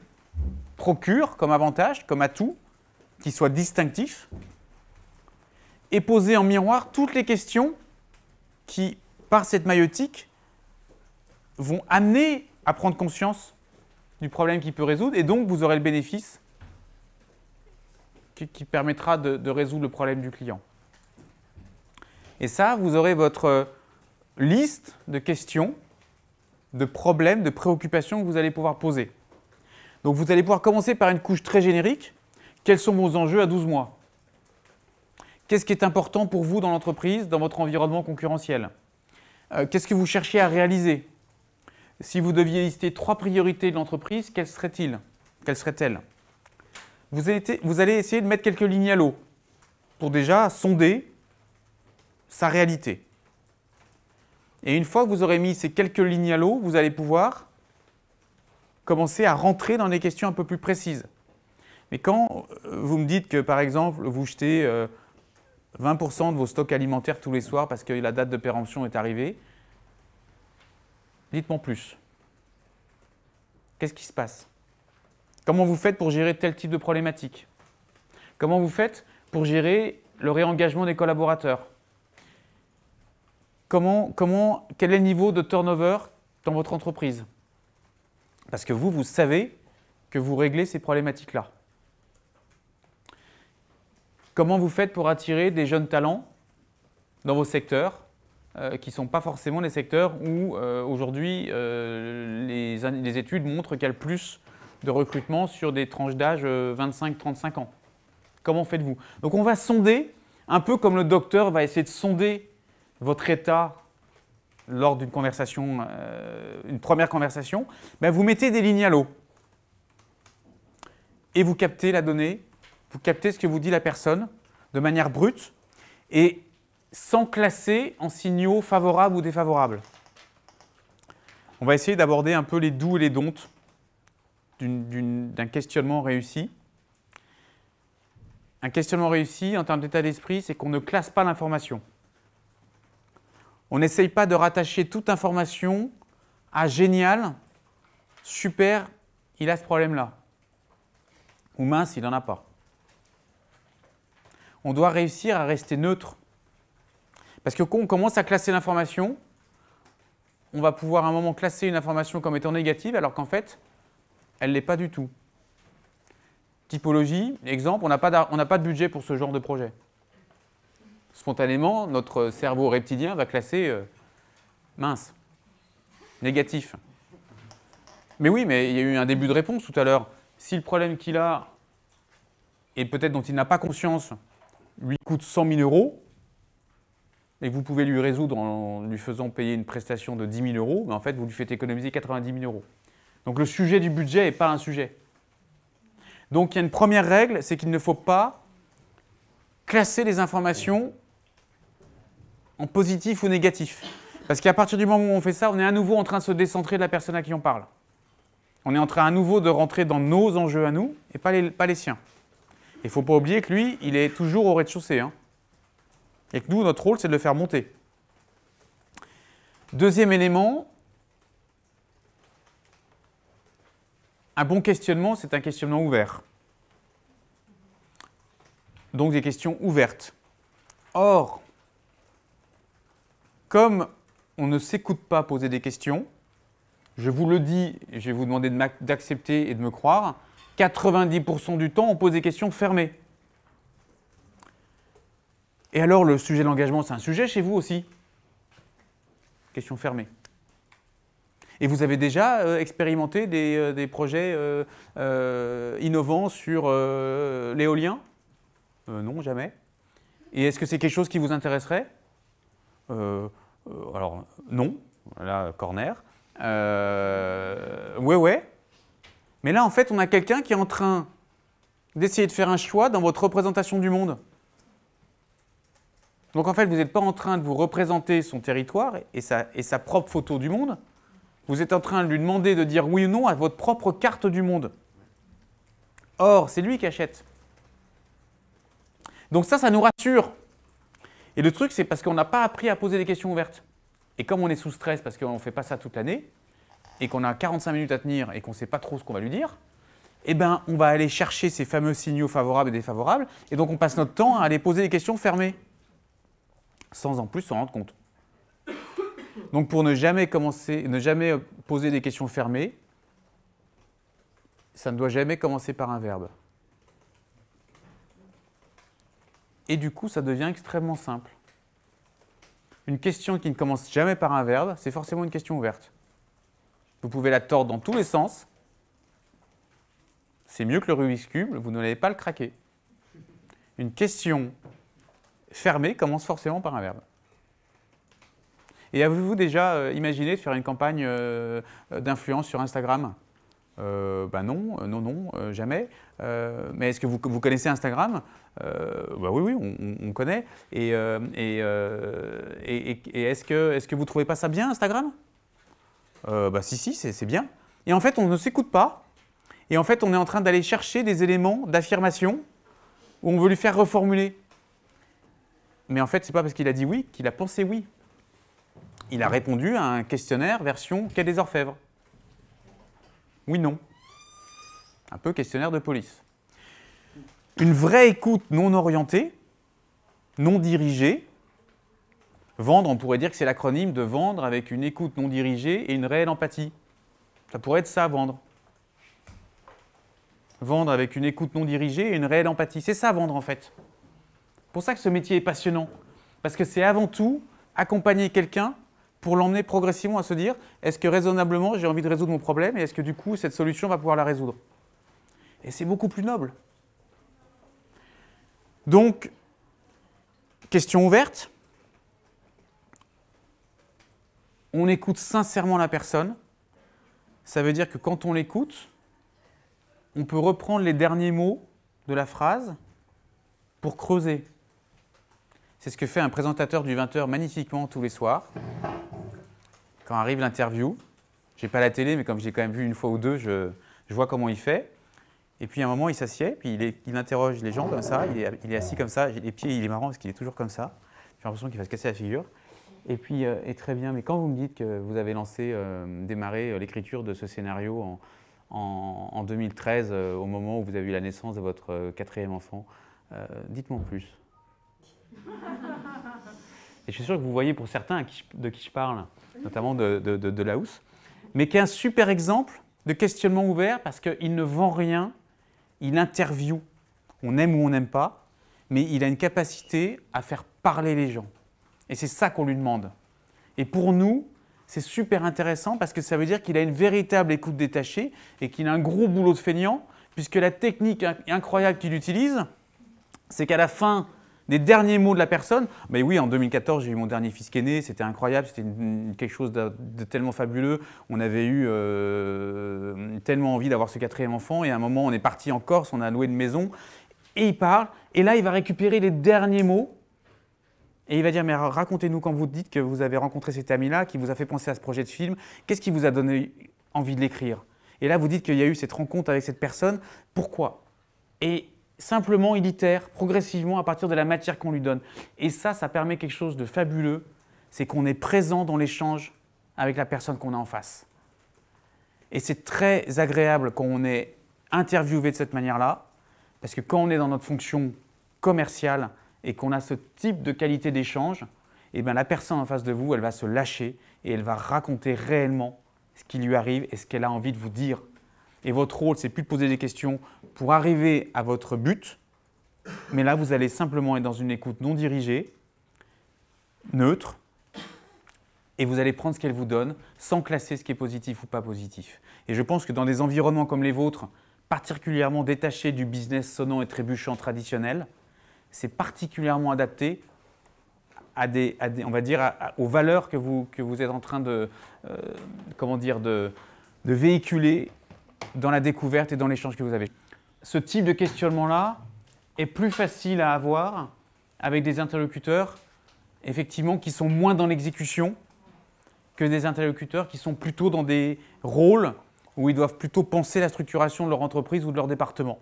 procure comme avantage, comme atout, qui soit distinctif, et poser en miroir toutes les questions qui, par cette maïeutique, vont amener à prendre conscience du problème qu'il peut résoudre, et donc vous aurez le bénéfice qui permettra de résoudre le problème du client. Et ça, vous aurez votre liste de questions, de problèmes, de préoccupations que vous allez pouvoir poser. Donc vous allez pouvoir commencer par une couche très générique. Quels sont vos enjeux à 12 mois? Qu'est-ce qui est important pour vous dans l'entreprise, dans votre environnement concurrentiel? Qu'est-ce que vous cherchez à réaliser? Si vous deviez lister 3 priorités de l'entreprise, quelles seraient-elles? Vous allez essayer de mettre quelques lignes à l'eau pour déjà sonder sa réalité. Et une fois que vous aurez mis ces quelques lignes à l'eau, vous allez pouvoir commencer à rentrer dans des questions un peu plus précises. Mais quand vous me dites que, par exemple, vous jetez 20% de vos stocks alimentaires tous les soirs parce que la date de péremption est arrivée, dites-moi plus. Qu'est-ce qui se passe? Comment vous faites pour gérer tel type de problématique? Comment vous faites pour gérer le réengagement des collaborateurs? Quel est le niveau de turnover dans votre entreprise? Parce que vous savez que vous réglez ces problématiques-là. Comment vous faites pour attirer des jeunes talents dans vos secteurs qui ne sont pas forcément les secteurs où aujourd'hui les études montrent qu'il y a le plus de recrutement sur des tranches d'âge 25-35 ans. Comment faites-vous? Donc on va sonder, un peu comme le docteur va essayer de sonder votre état lors d'une conversation, une première conversation, ben vous mettez des lignes à l'eau et vous captez la donnée, vous captez ce que vous dit la personne de manière brute et sans classer en signaux favorables ou défavorables. On va essayer d'aborder un peu les do's et les don'ts d'un questionnement réussi. Un questionnement réussi en termes d'état d'esprit, c'est qu'on ne classe pas l'information. On n'essaye pas de rattacher toute information à génial, super, il a ce problème-là. Ou mince, il n'en a pas. On doit réussir à rester neutre. Parce que quand on commence à classer l'information, on va pouvoir à un moment classer une information comme étant négative, alors qu'en fait, elle ne l'est pas du tout. Typologie, exemple, on n'a pas de budget pour ce genre de projet. Spontanément, notre cerveau reptilien va classer mince, négatif. Mais oui, mais il y a eu un début de réponse tout à l'heure. Si le problème qu'il a, et peut-être dont il n'a pas conscience, lui coûte 100 000 euros, et que vous pouvez lui résoudre en lui faisant payer une prestation de 10 000 euros, mais en fait, vous lui faites économiser 90 000 euros. Donc le sujet du budget n'est pas un sujet. Donc il y a une première règle, c'est qu'il ne faut pas classer les informations en positif ou négatif. Parce qu'à partir du moment où on fait ça, on est à nouveau en train de se décentrer de la personne à qui on parle. On est en train à nouveau de rentrer dans nos enjeux à nous et pas les siens. Il ne faut pas oublier que lui, il est toujours au rez-de-chaussée. Hein. Et que nous, notre rôle, c'est de le faire monter. Deuxième élément, un bon questionnement, c'est un questionnement ouvert. Donc des questions ouvertes. Or, comme on ne s'écoute pas poser des questions, je vous le dis, je vais vous demander d'accepter et de me croire, 90% du temps, on pose des questions fermées. Et alors, le sujet de l'engagement, c'est un sujet chez vous aussi? Questions fermées. Et vous avez déjà expérimenté des projets innovants sur l'éolien? Non, jamais. Et est-ce que c'est quelque chose qui vous intéresserait? Alors, non. Là, corner. Ouais. Mais là, en fait, on a quelqu'un qui est en train d'essayer de faire un choix dans votre représentation du monde. Donc, en fait, vous n'êtes pas en train de vous représenter son territoire et sa propre photo du monde. Vous êtes en train de lui demander de dire oui ou non à votre propre carte du monde. Or, c'est lui qui achète. Donc ça nous rassure. Et le truc, c'est parce qu'on n'a pas appris à poser des questions ouvertes. Et comme on est sous stress parce qu'on ne fait pas ça toute l'année, et qu'on a 45 minutes à tenir et qu'on ne sait pas trop ce qu'on va lui dire, eh ben, on va aller chercher ces fameux signaux favorables et défavorables, et donc on passe notre temps à aller poser des questions fermées, sans en plus s'en rendre compte. Donc pour ne jamais poser des questions fermées, ça ne doit jamais commencer par un verbe. Et du coup, ça devient extrêmement simple. Une question qui ne commence jamais par un verbe, c'est forcément une question ouverte. Vous pouvez la tordre dans tous les sens. C'est mieux que le Rubik's Cube, vous n'allez pas le craquer. Une question fermée commence forcément par un verbe. Et avez-vous déjà imaginé de faire une campagne d'influence sur Instagram? Non, jamais. Mais est-ce que vous connaissez Instagram? Oui, on connaît. Et est-ce que vous ne trouvez pas ça bien, Instagram? Si, c'est bien. Et en fait, on ne s'écoute pas. Et en fait, on est en train d'aller chercher des éléments d'affirmation où on veut lui faire reformuler. Mais en fait, ce n'est pas parce qu'il a dit oui qu'il a pensé oui. Il a répondu à un questionnaire version Quai des Orfèvres. Oui, non. Un peu questionnaire de police. Une vraie écoute non orientée, non dirigée. Vendre, on pourrait dire que c'est l'acronyme de vendre avec une écoute non dirigée et une réelle empathie. Ça pourrait être ça, vendre. Vendre avec une écoute non dirigée et une réelle empathie. C'est ça, vendre, en fait. C'est pour ça que ce métier est passionnant. Parce que c'est avant tout accompagner quelqu'un pour l'emmener progressivement à se dire « Est-ce que raisonnablement, j'ai envie de résoudre mon problème et est-ce que du coup, cette solution va pouvoir la résoudre ?» Et c'est beaucoup plus noble. Donc, question ouverte. On écoute sincèrement la personne. Ça veut dire que quand on l'écoute, on peut reprendre les derniers mots de la phrase pour creuser. C'est ce que fait un présentateur du 20h magnifiquement tous les soirs. Quand arrive l'interview, je n'ai pas la télé, mais comme j'ai quand même vu une fois ou deux, je vois comment il fait. Et puis à un moment, il s'assied, puis il interroge les gens comme ça, il est assis comme ça, les pieds, il est marrant parce qu'il est toujours comme ça. J'ai l'impression qu'il va se casser la figure. Et puis, très bien, mais quand vous me dites que vous avez démarré l'écriture de ce scénario en 2013, au moment où vous avez eu la naissance de votre quatrième enfant, dites-moi en plus. et je suis sûr que vous voyez pour certains de qui je parle, notamment de Laous, mais qui est un super exemple de questionnement ouvert parce qu'il ne vend rien, il interviewe. On aime ou on n'aime pas, mais il a une capacité à faire parler les gens. Et c'est ça qu'on lui demande. Et pour nous, c'est super intéressant parce que ça veut dire qu'il a une véritable écoute détachée et qu'il a un gros boulot de feignant, puisque la technique incroyable qu'il utilise, c'est qu'à la fin des derniers mots de la personne, mais oui, en 2014, j'ai eu mon dernier fils qui est né, c'était incroyable, c'était quelque chose de tellement fabuleux. On avait eu tellement envie d'avoir ce 4e enfant, et à un moment, on est parti en Corse, on a loué une maison, et il parle, et là, il va récupérer les derniers mots, et il va dire, mais racontez-nous quand vous dites que vous avez rencontré cet ami-là, qui vous a fait penser à ce projet de film, qu'est-ce qui vous a donné envie de l'écrire? Et là, vous dites qu'il y a eu cette rencontre avec cette personne, pourquoi? Et simplement, il itère progressivement à partir de la matière qu'on lui donne. Et ça permet quelque chose de fabuleux, c'est qu'on est présent dans l'échange avec la personne qu'on a en face. Et c'est très agréable quand on est interviewé de cette manière-là, parce que quand on est dans notre fonction commerciale et qu'on a ce type de qualité d'échange, eh bien la personne en face de vous, elle va se lâcher et elle va raconter réellement ce qui lui arrive et ce qu'elle a envie de vous dire. Et votre rôle, c'est plus de poser des questions pour arriver à votre but, mais là, vous allez simplement être dans une écoute non dirigée, neutre, et vous allez prendre ce qu'elle vous donne sans classer ce qui est positif ou pas positif. Et je pense que dans des environnements comme les vôtres, particulièrement détachés du business sonnant et trébuchant traditionnel, c'est particulièrement adapté on va dire, aux valeurs que vous êtes en train de véhiculer dans la découverte et dans l'échange que vous avez. Ce type de questionnement-là est plus facile à avoir avec des interlocuteurs, effectivement, qui sont moins dans l'exécution que des interlocuteurs qui sont plutôt dans des rôles où ils doivent plutôt penser la structuration de leur entreprise ou de leur département.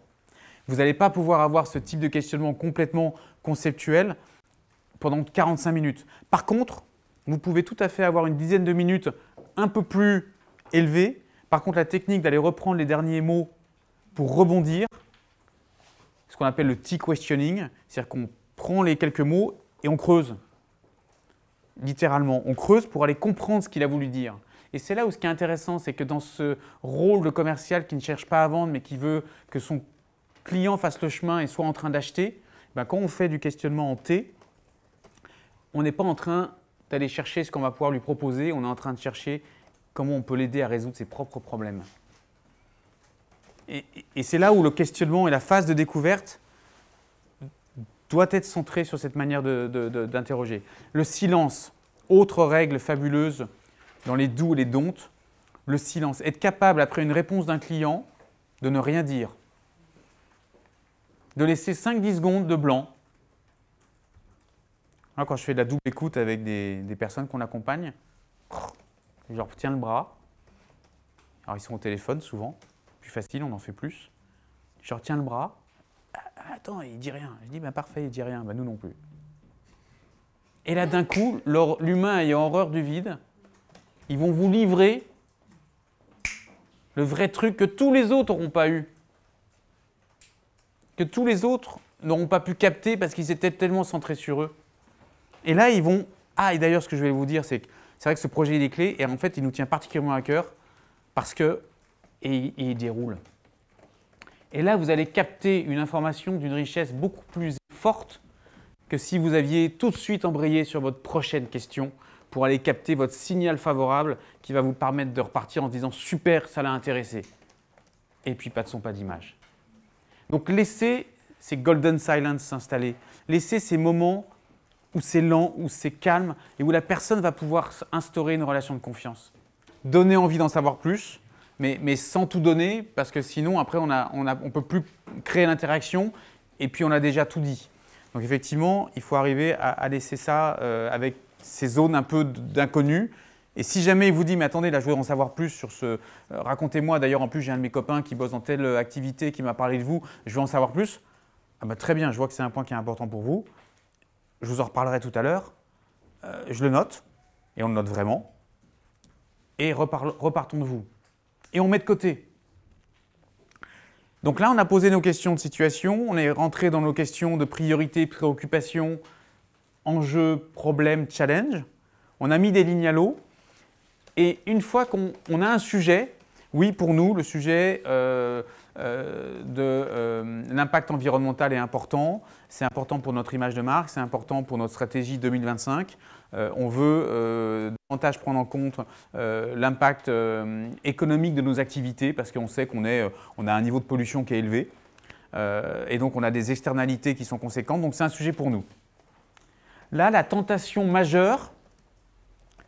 Vous n'allez pas pouvoir avoir ce type de questionnement complètement conceptuel pendant 45 minutes. Par contre, vous pouvez tout à fait avoir une dizaine de minutes un peu plus élevées. Par contre, la technique d'aller reprendre les derniers mots pour rebondir, ce qu'on appelle le T-questioning, c'est-à-dire qu'on prend les quelques mots et on creuse. Littéralement, on creuse pour aller comprendre ce qu'il a voulu dire. Et c'est là où ce qui est intéressant, c'est que dans ce rôle de commercial qui ne cherche pas à vendre, mais qui veut que son client fasse le chemin et soit en train d'acheter, quand on fait du questionnement en T, on n'est pas en train d'aller chercher ce qu'on va pouvoir lui proposer, on est en train de chercher comment on peut l'aider à résoudre ses propres problèmes. Et c'est là où le questionnement et la phase de découverte doit être centré sur cette manière d'interroger. Le silence, autre règle fabuleuse dans les do et les don't, le silence. Être capable, après une réponse d'un client, de ne rien dire. De laisser 5-10 secondes de blanc. Là, quand je fais de la double écoute avec des personnes qu'on accompagne, je leur tiens le bras. Alors, ils sont au téléphone souvent. Plus facile, on en fait plus. Je leur tiens le bras. Attends, il dit rien. Je dis, parfait, il dit rien. Nous non plus. Et là, d'un coup, l'humain ayant horreur du vide, ils vont vous livrer le vrai truc que tous les autres n'auront pas eu. Que tous les autres n'auront pas pu capter parce qu'ils étaient tellement centrés sur eux. Et là, ils vont… Ah, et d'ailleurs, ce que je vais vous dire, c'est vrai que ce projet, il est clé, et en fait, il nous tient particulièrement à cœur parce que… Et il déroule. Et là, vous allez capter une information d'une richesse beaucoup plus forte que si vous aviez tout de suite embrayé sur votre prochaine question pour aller capter votre signal favorable qui va vous permettre de repartir en disant « super, ça l'a intéressé ». Et puis, pas de son, pas d'image. Donc, laissez ces golden silence s'installer. Laissez ces moments où c'est lent, où c'est calme et où la personne va pouvoir instaurer une relation de confiance. Donnez envie d'en savoir plus, mais sans tout donner, parce que sinon, après, on ne peut plus créer l'interaction et puis on a déjà tout dit. Donc effectivement, il faut arriver à laisser ça avec ces zones un peu d'inconnu. Et si jamais il vous dit « mais attendez, là je voudrais en savoir plus sur ce… racontez-moi, d'ailleurs en plus j'ai un de mes copains qui bosse dans telle activité, qui m'a parlé de vous, je veux en savoir plus », très bien, je vois que c'est un point qui est important pour vous. Je vous en reparlerai tout à l'heure. Je le note, et on le note vraiment. Et repartons de vous. Et on met de côté. Donc là, on a posé nos questions de situation, on est rentré dans nos questions de priorité, préoccupation, enjeu, problème, challenge. On a mis des lignes à l'eau. Et une fois qu'on a un sujet, oui, pour nous, le sujet de l'impact environnemental est important. C'est important pour notre image de marque, c'est important pour notre stratégie 2025. On veut davantage prendre en compte l'impact économique de nos activités parce qu'on sait qu'on a un niveau de pollution qui est élevé. Et donc, on a des externalités qui sont conséquentes. Donc, c'est un sujet pour nous. Là, la tentation majeure,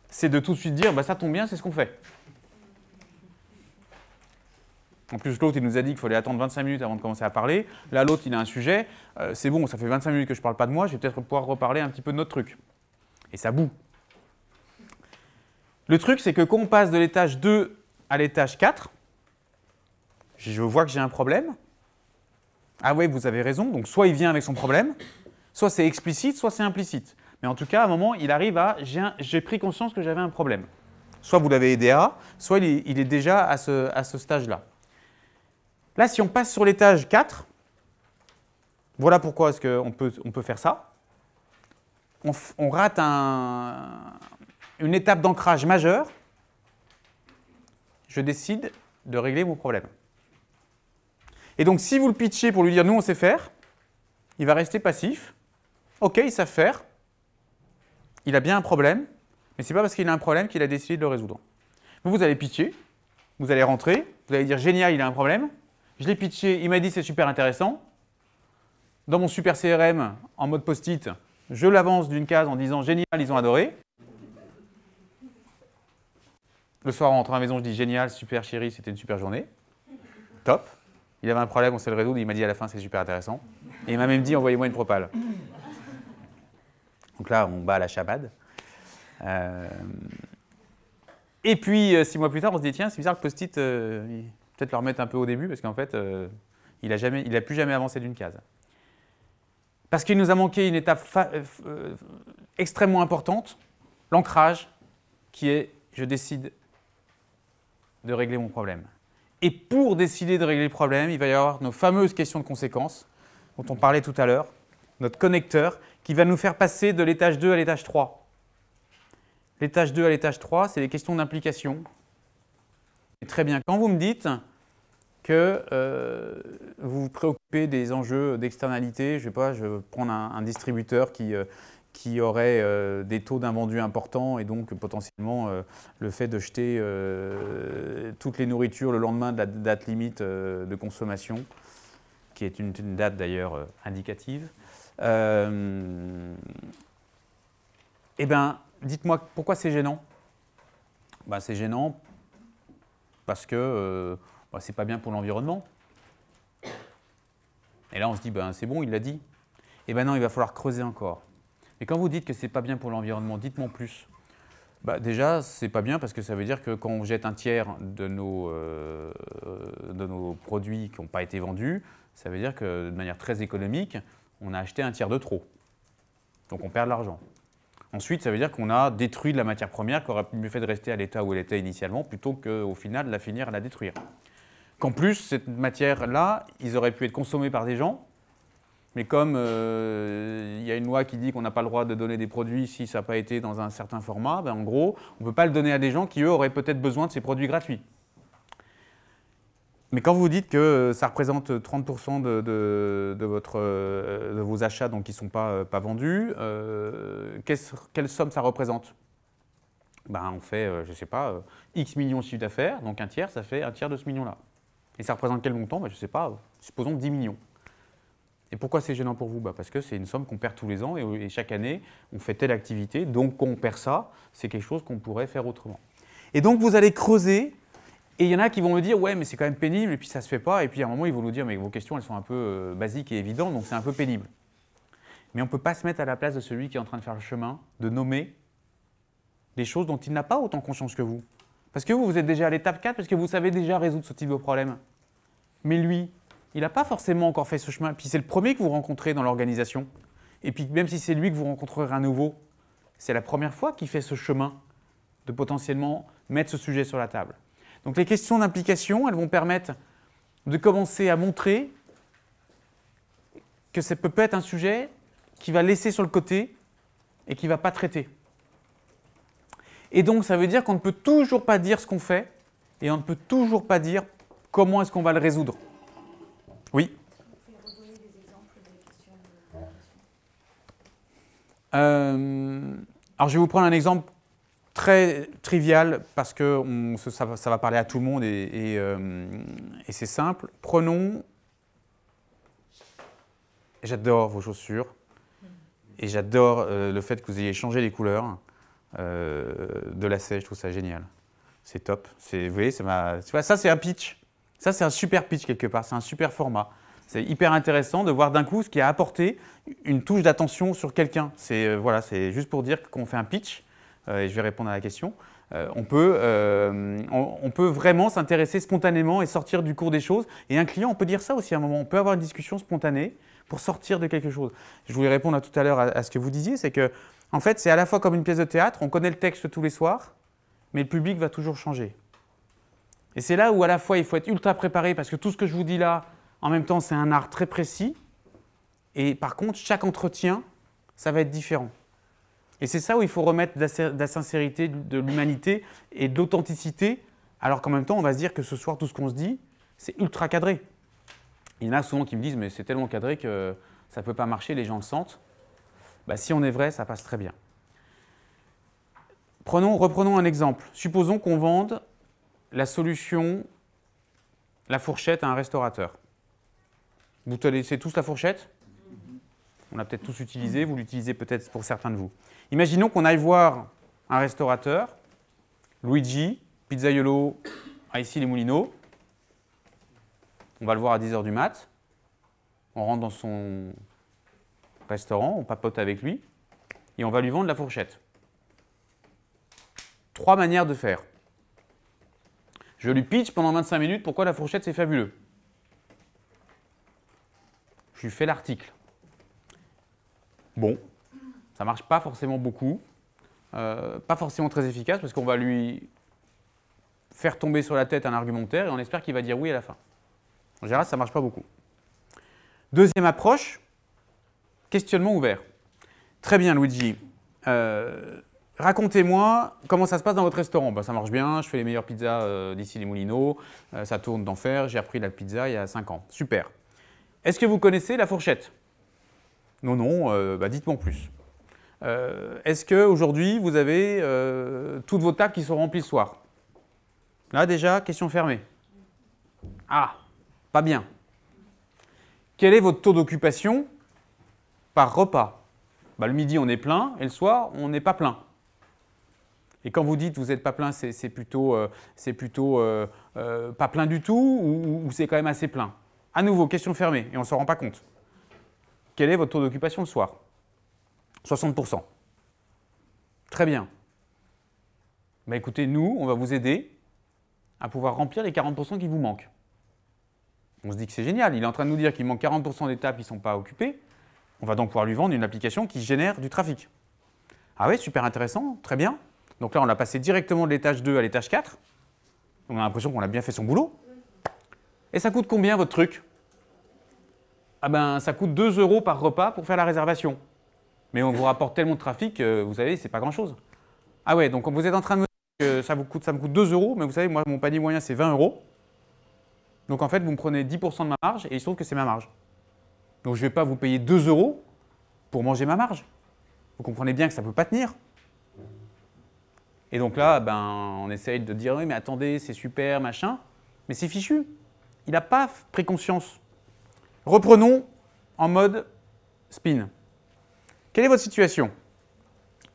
c'est de tout de suite dire, bah, ça tombe bien, c'est ce qu'on fait. En plus, l'autre, il nous a dit qu'il fallait attendre 25 minutes avant de commencer à parler. Là, l'autre, il a un sujet. C'est bon, ça fait 25 minutes que je ne parle pas de moi, je vais peut-être pouvoir reparler un petit peu de notre truc. Et ça boue. Le truc, c'est que quand on passe de l'étage 2 à l'étage 4, je vois que j'ai un problème. Ah ouais, vous avez raison. Donc, soit il vient avec son problème, soit c'est explicite, soit c'est implicite. Mais en tout cas, à un moment, il arrive à « j'ai pris conscience que j'avais un problème ». Soit vous l'avez aidé à, soit il est déjà à ce stage-là. Là, si on passe sur l'étage 4, voilà pourquoi est-ce qu'on peut faire ça. On rate une étape d'ancrage majeure. Je décide de régler mon problème. Et donc, si vous le pitchez pour lui dire « nous, on sait faire », il va rester passif. OK, ils savent faire. Il a bien un problème, mais ce n'est pas parce qu'il a un problème qu'il a décidé de le résoudre. Vous allez pitcher, vous allez rentrer, vous allez dire « génial, il a un problème ». Je l'ai pitché, il m'a dit c'est super intéressant. Dans mon super CRM, en mode post-it, je l'avance d'une case en disant génial, ils ont adoré. Le soir, en rentrant à la maison, je dis génial, super chérie, c'était une super journée. Top. Il avait un problème, on sait le résoudre, il m'a dit à la fin c'est super intéressant. Et il m'a même dit envoyez-moi une propale. Donc là, on bat la chabade. Et puis, 6 mois plus tard, on se dit tiens, c'est bizarre le post-it. Peut-être le remettre un peu au début, parce qu'en fait, il n'a plus jamais avancé d'une case. Parce qu'il nous a manqué une étape extrêmement importante, l'ancrage, qui est « je décide de régler mon problème ». Et pour décider de régler le problème, il va y avoir nos fameuses questions de conséquences, dont on parlait tout à l'heure, notre connecteur, qui va nous faire passer de l'étage 2 à l'étage 3. L'étage 2 à l'étage 3, c'est les questions d'implication. Et très bien, quand vous me dites que vous vous préoccupez des enjeux d'externalité, je vais prendre un distributeur qui aurait des taux d'invendus importants et donc potentiellement le fait de jeter toutes les nourritures le lendemain de la date limite de consommation, qui est une date d'ailleurs indicative. Eh bien, dites-moi pourquoi c'est gênant. Ben, c'est gênant parce que c'est pas bien pour l'environnement. Et là, on se dit, ben, c'est bon, il l'a dit. Et ben non, il va falloir creuser encore. Et quand vous dites que c'est pas bien pour l'environnement, dites-moi plus. Bah, déjà, c'est pas bien parce que ça veut dire que quand on jette un tiers de nos produits qui n'ont pas été vendus, ça veut dire que de manière très économique, on a acheté un tiers de trop. Donc on perd de l'argent. Ensuite, ça veut dire qu'on a détruit de la matière première qui aurait mieux fait de rester à l'état où elle était initialement plutôt qu'au final de la finir à la détruire. Qu'en plus, cette matière-là, ils auraient pu être consommés par des gens, mais comme il y a une loi qui dit qu'on n'a pas le droit de donner des produits si ça n'a pas été dans un certain format, ben en gros, on ne peut pas le donner à des gens qui, eux, auraient peut-être besoin de ces produits gratuits. Mais quand vous dites que ça représente 30% de vos achats donc, qui ne sont pas vendus, quelle somme ça représente? Ben, on fait, je ne sais pas, X millions de chiffre d'affaires, donc un tiers, ça fait un tiers de ce million-là. Et ça représente quel montant? Ben, je ne sais pas, supposons 10 millions. Et pourquoi c'est gênant pour vous? Ben, parce que c'est une somme qu'on perd tous les ans et chaque année, on fait telle activité, donc quand on perd ça, c'est quelque chose qu'on pourrait faire autrement. Et donc, vous allez creuser. Et il y en a qui vont me dire « ouais, mais c'est quand même pénible, et puis ça ne se fait pas ». Et puis à un moment, ils vont nous dire « mais vos questions, elles sont un peu basiques et évidentes, donc c'est un peu pénible ». Mais on ne peut pas se mettre à la place de celui qui est en train de faire le chemin, de nommer des choses dont il n'a pas autant conscience que vous. Parce que vous êtes déjà à l'étape 4, parce que vous savez déjà résoudre ce type de problème. Mais lui, il n'a pas forcément encore fait ce chemin. Puis c'est le premier que vous rencontrez dans l'organisation. Et puis même si c'est lui que vous rencontrerez à nouveau, c'est la première fois qu'il fait ce chemin de potentiellement mettre ce sujet sur la table. Donc les questions d'implication, elles vont permettre de commencer à montrer que ça peut être un sujet qui va laisser sur le côté et qui ne va pas traiter. Et donc, ça veut dire qu'on ne peut toujours pas dire ce qu'on fait et on ne peut toujours pas dire comment est-ce qu'on va le résoudre. Oui?
Vous pouvez redonner des exemples des questions de
Alors, je vais vous prendre un exemple très trivial parce que ça va parler à tout le monde et c'est simple. Prenons, j'adore vos chaussures et j'adore le fait que vous ayez changé les couleurs de lacets, je trouve ça génial. C'est top. Vous voyez, tu vois, ça c'est un pitch. Ça c'est un super pitch quelque part, c'est un super format. C'est hyper intéressant de voir d'un coup ce qui a apporté une touche d'attention sur quelqu'un. Voilà, c'est juste pour dire qu'on fait un pitch, et je vais répondre à la question. On peut vraiment s'intéresser spontanément et sortir du cours des choses. Et un client, on peut dire ça aussi à un moment. On peut avoir une discussion spontanée pour sortir de quelque chose. Je voulais répondre tout à l'heure à ce que vous disiez, c'est que en fait, c'est à la fois comme une pièce de théâtre. On connaît le texte tous les soirs, mais le public va toujours changer. Et c'est là où à la fois il faut être ultra préparé parce que tout ce que je vous dis là, en même temps, c'est un art très précis. Et par contre, chaque entretien, ça va être différent. Et c'est ça où il faut remettre de la sincérité, de l'humanité et de l'authenticité, alors qu'en même temps, on va se dire que ce soir, tout ce qu'on se dit, c'est ultra cadré. Il y en a souvent qui me disent, mais c'est tellement cadré que ça ne peut pas marcher, les gens le sentent. Bah, si on est vrai, ça passe très bien. Reprenons un exemple. Supposons qu'on vende la solution, la fourchette à un restaurateur. Vous connaissez tous la fourchette? On l'a peut-être tous utilisé, vous l'utilisez peut-être pour certains de vous. Imaginons qu'on aille voir un restaurateur, Luigi, Pizzaiolo, à Issy-les-Moulineaux. On va le voir à 10 h du mat. On rentre dans son restaurant, on papote avec lui et on va lui vendre la fourchette. 3 manières de faire. Je lui pitch pendant 25 minutes pourquoi la fourchette c'est fabuleux. Je lui fais l'article. Bon, ça ne marche pas forcément beaucoup, pas forcément très efficace parce qu'on va lui faire tomber sur la tête un argumentaire et on espère qu'il va dire oui à la fin. En général, ça ne marche pas beaucoup. Deuxième approche, questionnement ouvert. Très bien, Luigi. Racontez-moi comment ça se passe dans votre restaurant. Ben, ça marche bien, je fais les meilleures pizzas d'Issy-les-Moulineaux, ça tourne d'enfer, j'ai appris la pizza il y a 5 ans. Super. Est-ce que vous connaissez la fourchette? Non, non, bah dites-moi en plus. Est-ce qu'aujourd'hui, vous avez toutes vos tables qui sont remplies le soir? Là, déjà, question fermée. Ah, pas bien. Quel est votre taux d'occupation par repas? Bah, le midi, on est plein, et le soir, on n'est pas plein. Et quand vous dites vous n'êtes pas plein, c'est plutôt pas plein du tout ou c'est quand même assez plein? À nouveau, question fermée, et on ne s'en rend pas compte. Quel est votre taux d'occupation le soir? 60%. Très bien. Bah, écoutez, nous, on va vous aider à pouvoir remplir les 40% qui vous manquent. On se dit que c'est génial, il est en train de nous dire qu'il manque 40% des tables qui ne sont pas occupées. On va donc pouvoir lui vendre une application qui génère du trafic. Ah oui, super intéressant, très bien. Donc là, on l'a passé directement de l'étage 2 à l'étage 4. On a l'impression qu'on a bien fait son boulot. Et ça coûte combien votre truc? Ah ben, ça coûte 2 € par repas pour faire la réservation. Mais on vous rapporte tellement de trafic, vous savez, c'est pas grand-chose. Ah ouais, donc vous êtes en train de me dire que ça me coûte 2 €, mais vous savez, moi, mon panier moyen, c'est 20 €. Donc en fait, vous me prenez 10% de ma marge et il se trouve que c'est ma marge. Donc je ne vais pas vous payer 2 € pour manger ma marge. Vous comprenez bien que ça ne peut pas tenir. Et donc là, ben, on essaye de dire, oui, mais attendez, c'est super, machin. Mais c'est fichu. Il n'a pas pris conscience. Reprenons en mode spin. Quelle est votre situation?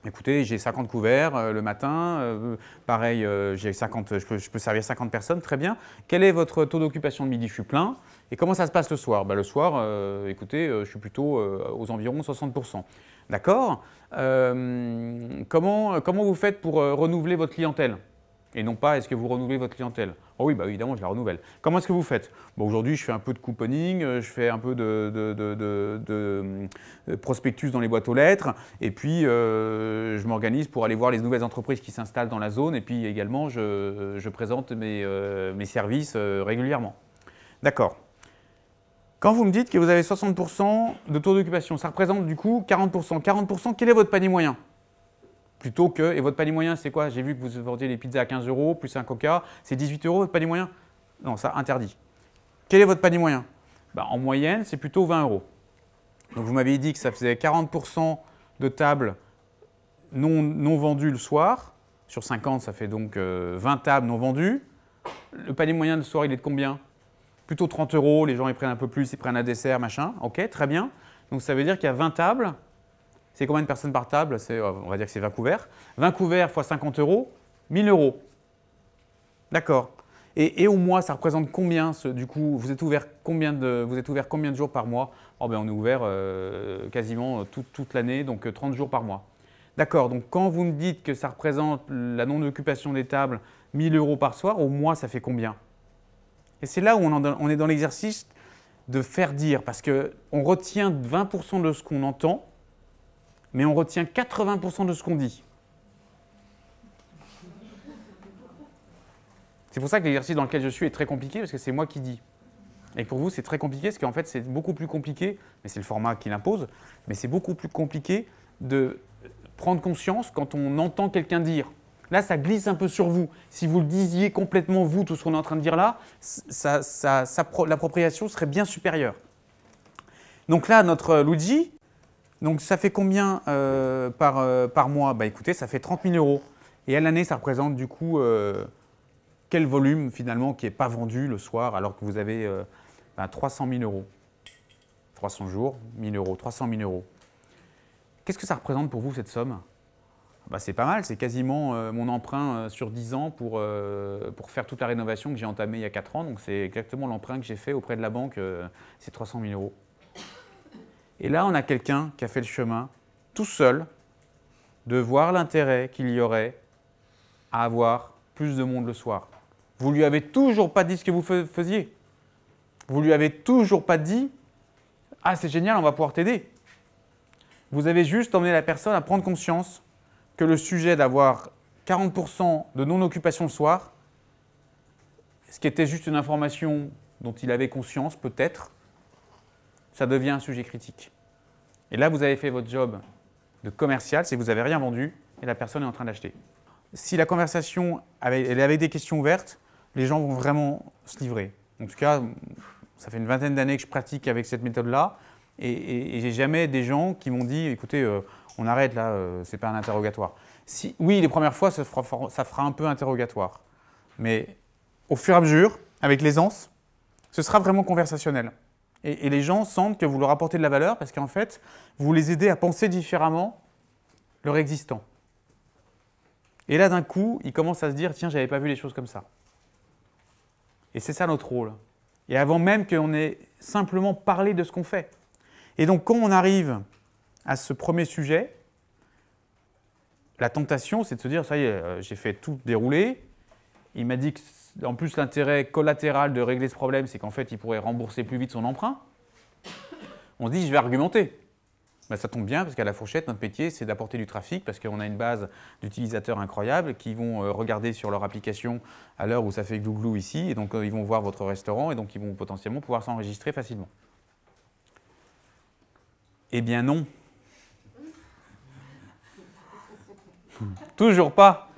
Écoutez, j'ai 50 couverts le matin. Pareil, j'ai 50, je peux servir 50 personnes, très bien. Quel est votre taux d'occupation de midi? Je suis plein. Et comment ça se passe le soir? Ben, le soir, écoutez, je suis plutôt aux environs 60%. D'accord. Comment vous faites pour renouveler votre clientèle? Et non pas, est-ce que vous renouvelez votre clientèle? Oh oui, bah évidemment, je la renouvelle. Comment est-ce que vous faites? Bon, aujourd'hui, je fais un peu de couponing, je fais un peu de prospectus dans les boîtes aux lettres, et puis je m'organise pour aller voir les nouvelles entreprises qui s'installent dans la zone, et puis également, je présente mes services régulièrement. D'accord. Quand vous me dites que vous avez 60% de taux d'occupation, ça représente du coup 40%. 40%, quel est votre panier moyen? Plutôt que, et votre panier moyen, c'est quoi? J'ai vu que vous vendiez les pizzas à 15 € plus un coca, c'est 18 € votre panier moyen? Non, ça interdit. Quel est votre panier moyen? En moyenne, c'est plutôt 20 €. Donc vous m'aviez dit que ça faisait 40% de tables non vendues le soir. Sur 50, ça fait donc 20 tables non vendues. Le panier moyen de soir, il est de combien? Plutôt 30 €, les gens ils prennent un peu plus, ils prennent un dessert, machin. Ok, très bien. Donc ça veut dire qu'il y a 20 tables. C'est combien de personnes par table? On va dire que c'est 20 couverts. 20 couverts fois 50 €, 1000 €. D'accord. Et au mois, ça représente combien du coup, vous êtes ouvert combien de jours par mois? On est ouvert quasiment toute l'année, donc 30 jours par mois. D'accord, donc quand vous me dites que ça représente la non-occupation des tables 1000 € par soir, au mois, ça fait combien? Et c'est là où on est dans l'exercice de faire dire, parce qu'on retient 20% de ce qu'on entend, mais on retient 80% de ce qu'on dit. C'est pour ça que l'exercice dans lequel je suis est très compliqué, parce que c'est moi qui dis. Et pour vous, c'est très compliqué, parce qu'en fait, c'est beaucoup plus compliqué, mais c'est le format qui l'impose, mais c'est beaucoup plus compliqué de prendre conscience quand on entend quelqu'un dire. Là, ça glisse un peu sur vous. Si vous le disiez complètement, vous, tout ce qu'on est en train de dire là, l'appropriation serait bien supérieure. Donc là, notre Luigi, donc ça fait combien par mois? Écoutez, ça fait 30 000 €. Et à l'année, ça représente du coup quel volume finalement qui n'est pas vendu le soir alors que vous avez 300 000 €. 300 jours, 1000 €, 300 000 €. Qu'est-ce que ça représente pour vous cette somme? C'est pas mal, c'est quasiment mon emprunt sur 10 ans pour faire toute la rénovation que j'ai entamée il y a 4 ans. Donc c'est exactement l'emprunt que j'ai fait auprès de la banque, c'est 300 000 €. Et là, on a quelqu'un qui a fait le chemin tout seul de voir l'intérêt qu'il y aurait à avoir plus de monde le soir. Vous lui avez toujours pas dit ce que vous faisiez. Vous lui avez toujours pas dit « Ah, c'est génial, on va pouvoir t'aider ». Vous avez juste emmené la personne à prendre conscience que le sujet d'avoir 40% de non-occupation le soir, ce qui était juste une information dont il avait conscience peut-être, ça devient un sujet critique. Et là, vous avez fait votre job de commercial, c'est que vous n'avez rien vendu et la personne est en train d'acheter. Si la conversation elle est avec des questions ouvertes, les gens vont vraiment se livrer. En tout cas, ça fait une vingtaine d'années que je pratique avec cette méthode-là et j'ai jamais des gens qui m'ont dit « Écoutez, on arrête là, c'est pas un interrogatoire ». Oui, les premières fois, ça fera un peu interrogatoire. Mais au fur et à mesure, avec l'aisance, ce sera vraiment conversationnel. Et les gens sentent que vous leur apportez de la valeur parce qu'en fait, vous les aidez à penser différemment leur existant. Et là, d'un coup, ils commencent à se dire « Tiens, j'avais pas vu les choses comme ça ». Et c'est ça notre rôle. Et avant même qu'on ait simplement parlé de ce qu'on fait. Et donc, quand on arrive à ce premier sujet, la tentation, c'est de se dire « Ça y est, j'ai fait tout dérouler ». Il m'a dit que, en plus, l'intérêt collatéral de régler ce problème, c'est qu'en fait, il pourrait rembourser plus vite son emprunt. On se dit « Je vais argumenter ». Ça tombe bien, parce qu'à la fourchette, notre métier, c'est d'apporter du trafic, parce qu'on a une base d'utilisateurs incroyables qui vont regarder sur leur application à l'heure où ça fait glouglou ici, et donc ils vont voir votre restaurant, et donc ils vont potentiellement pouvoir s'enregistrer facilement. Eh bien non. Toujours pas.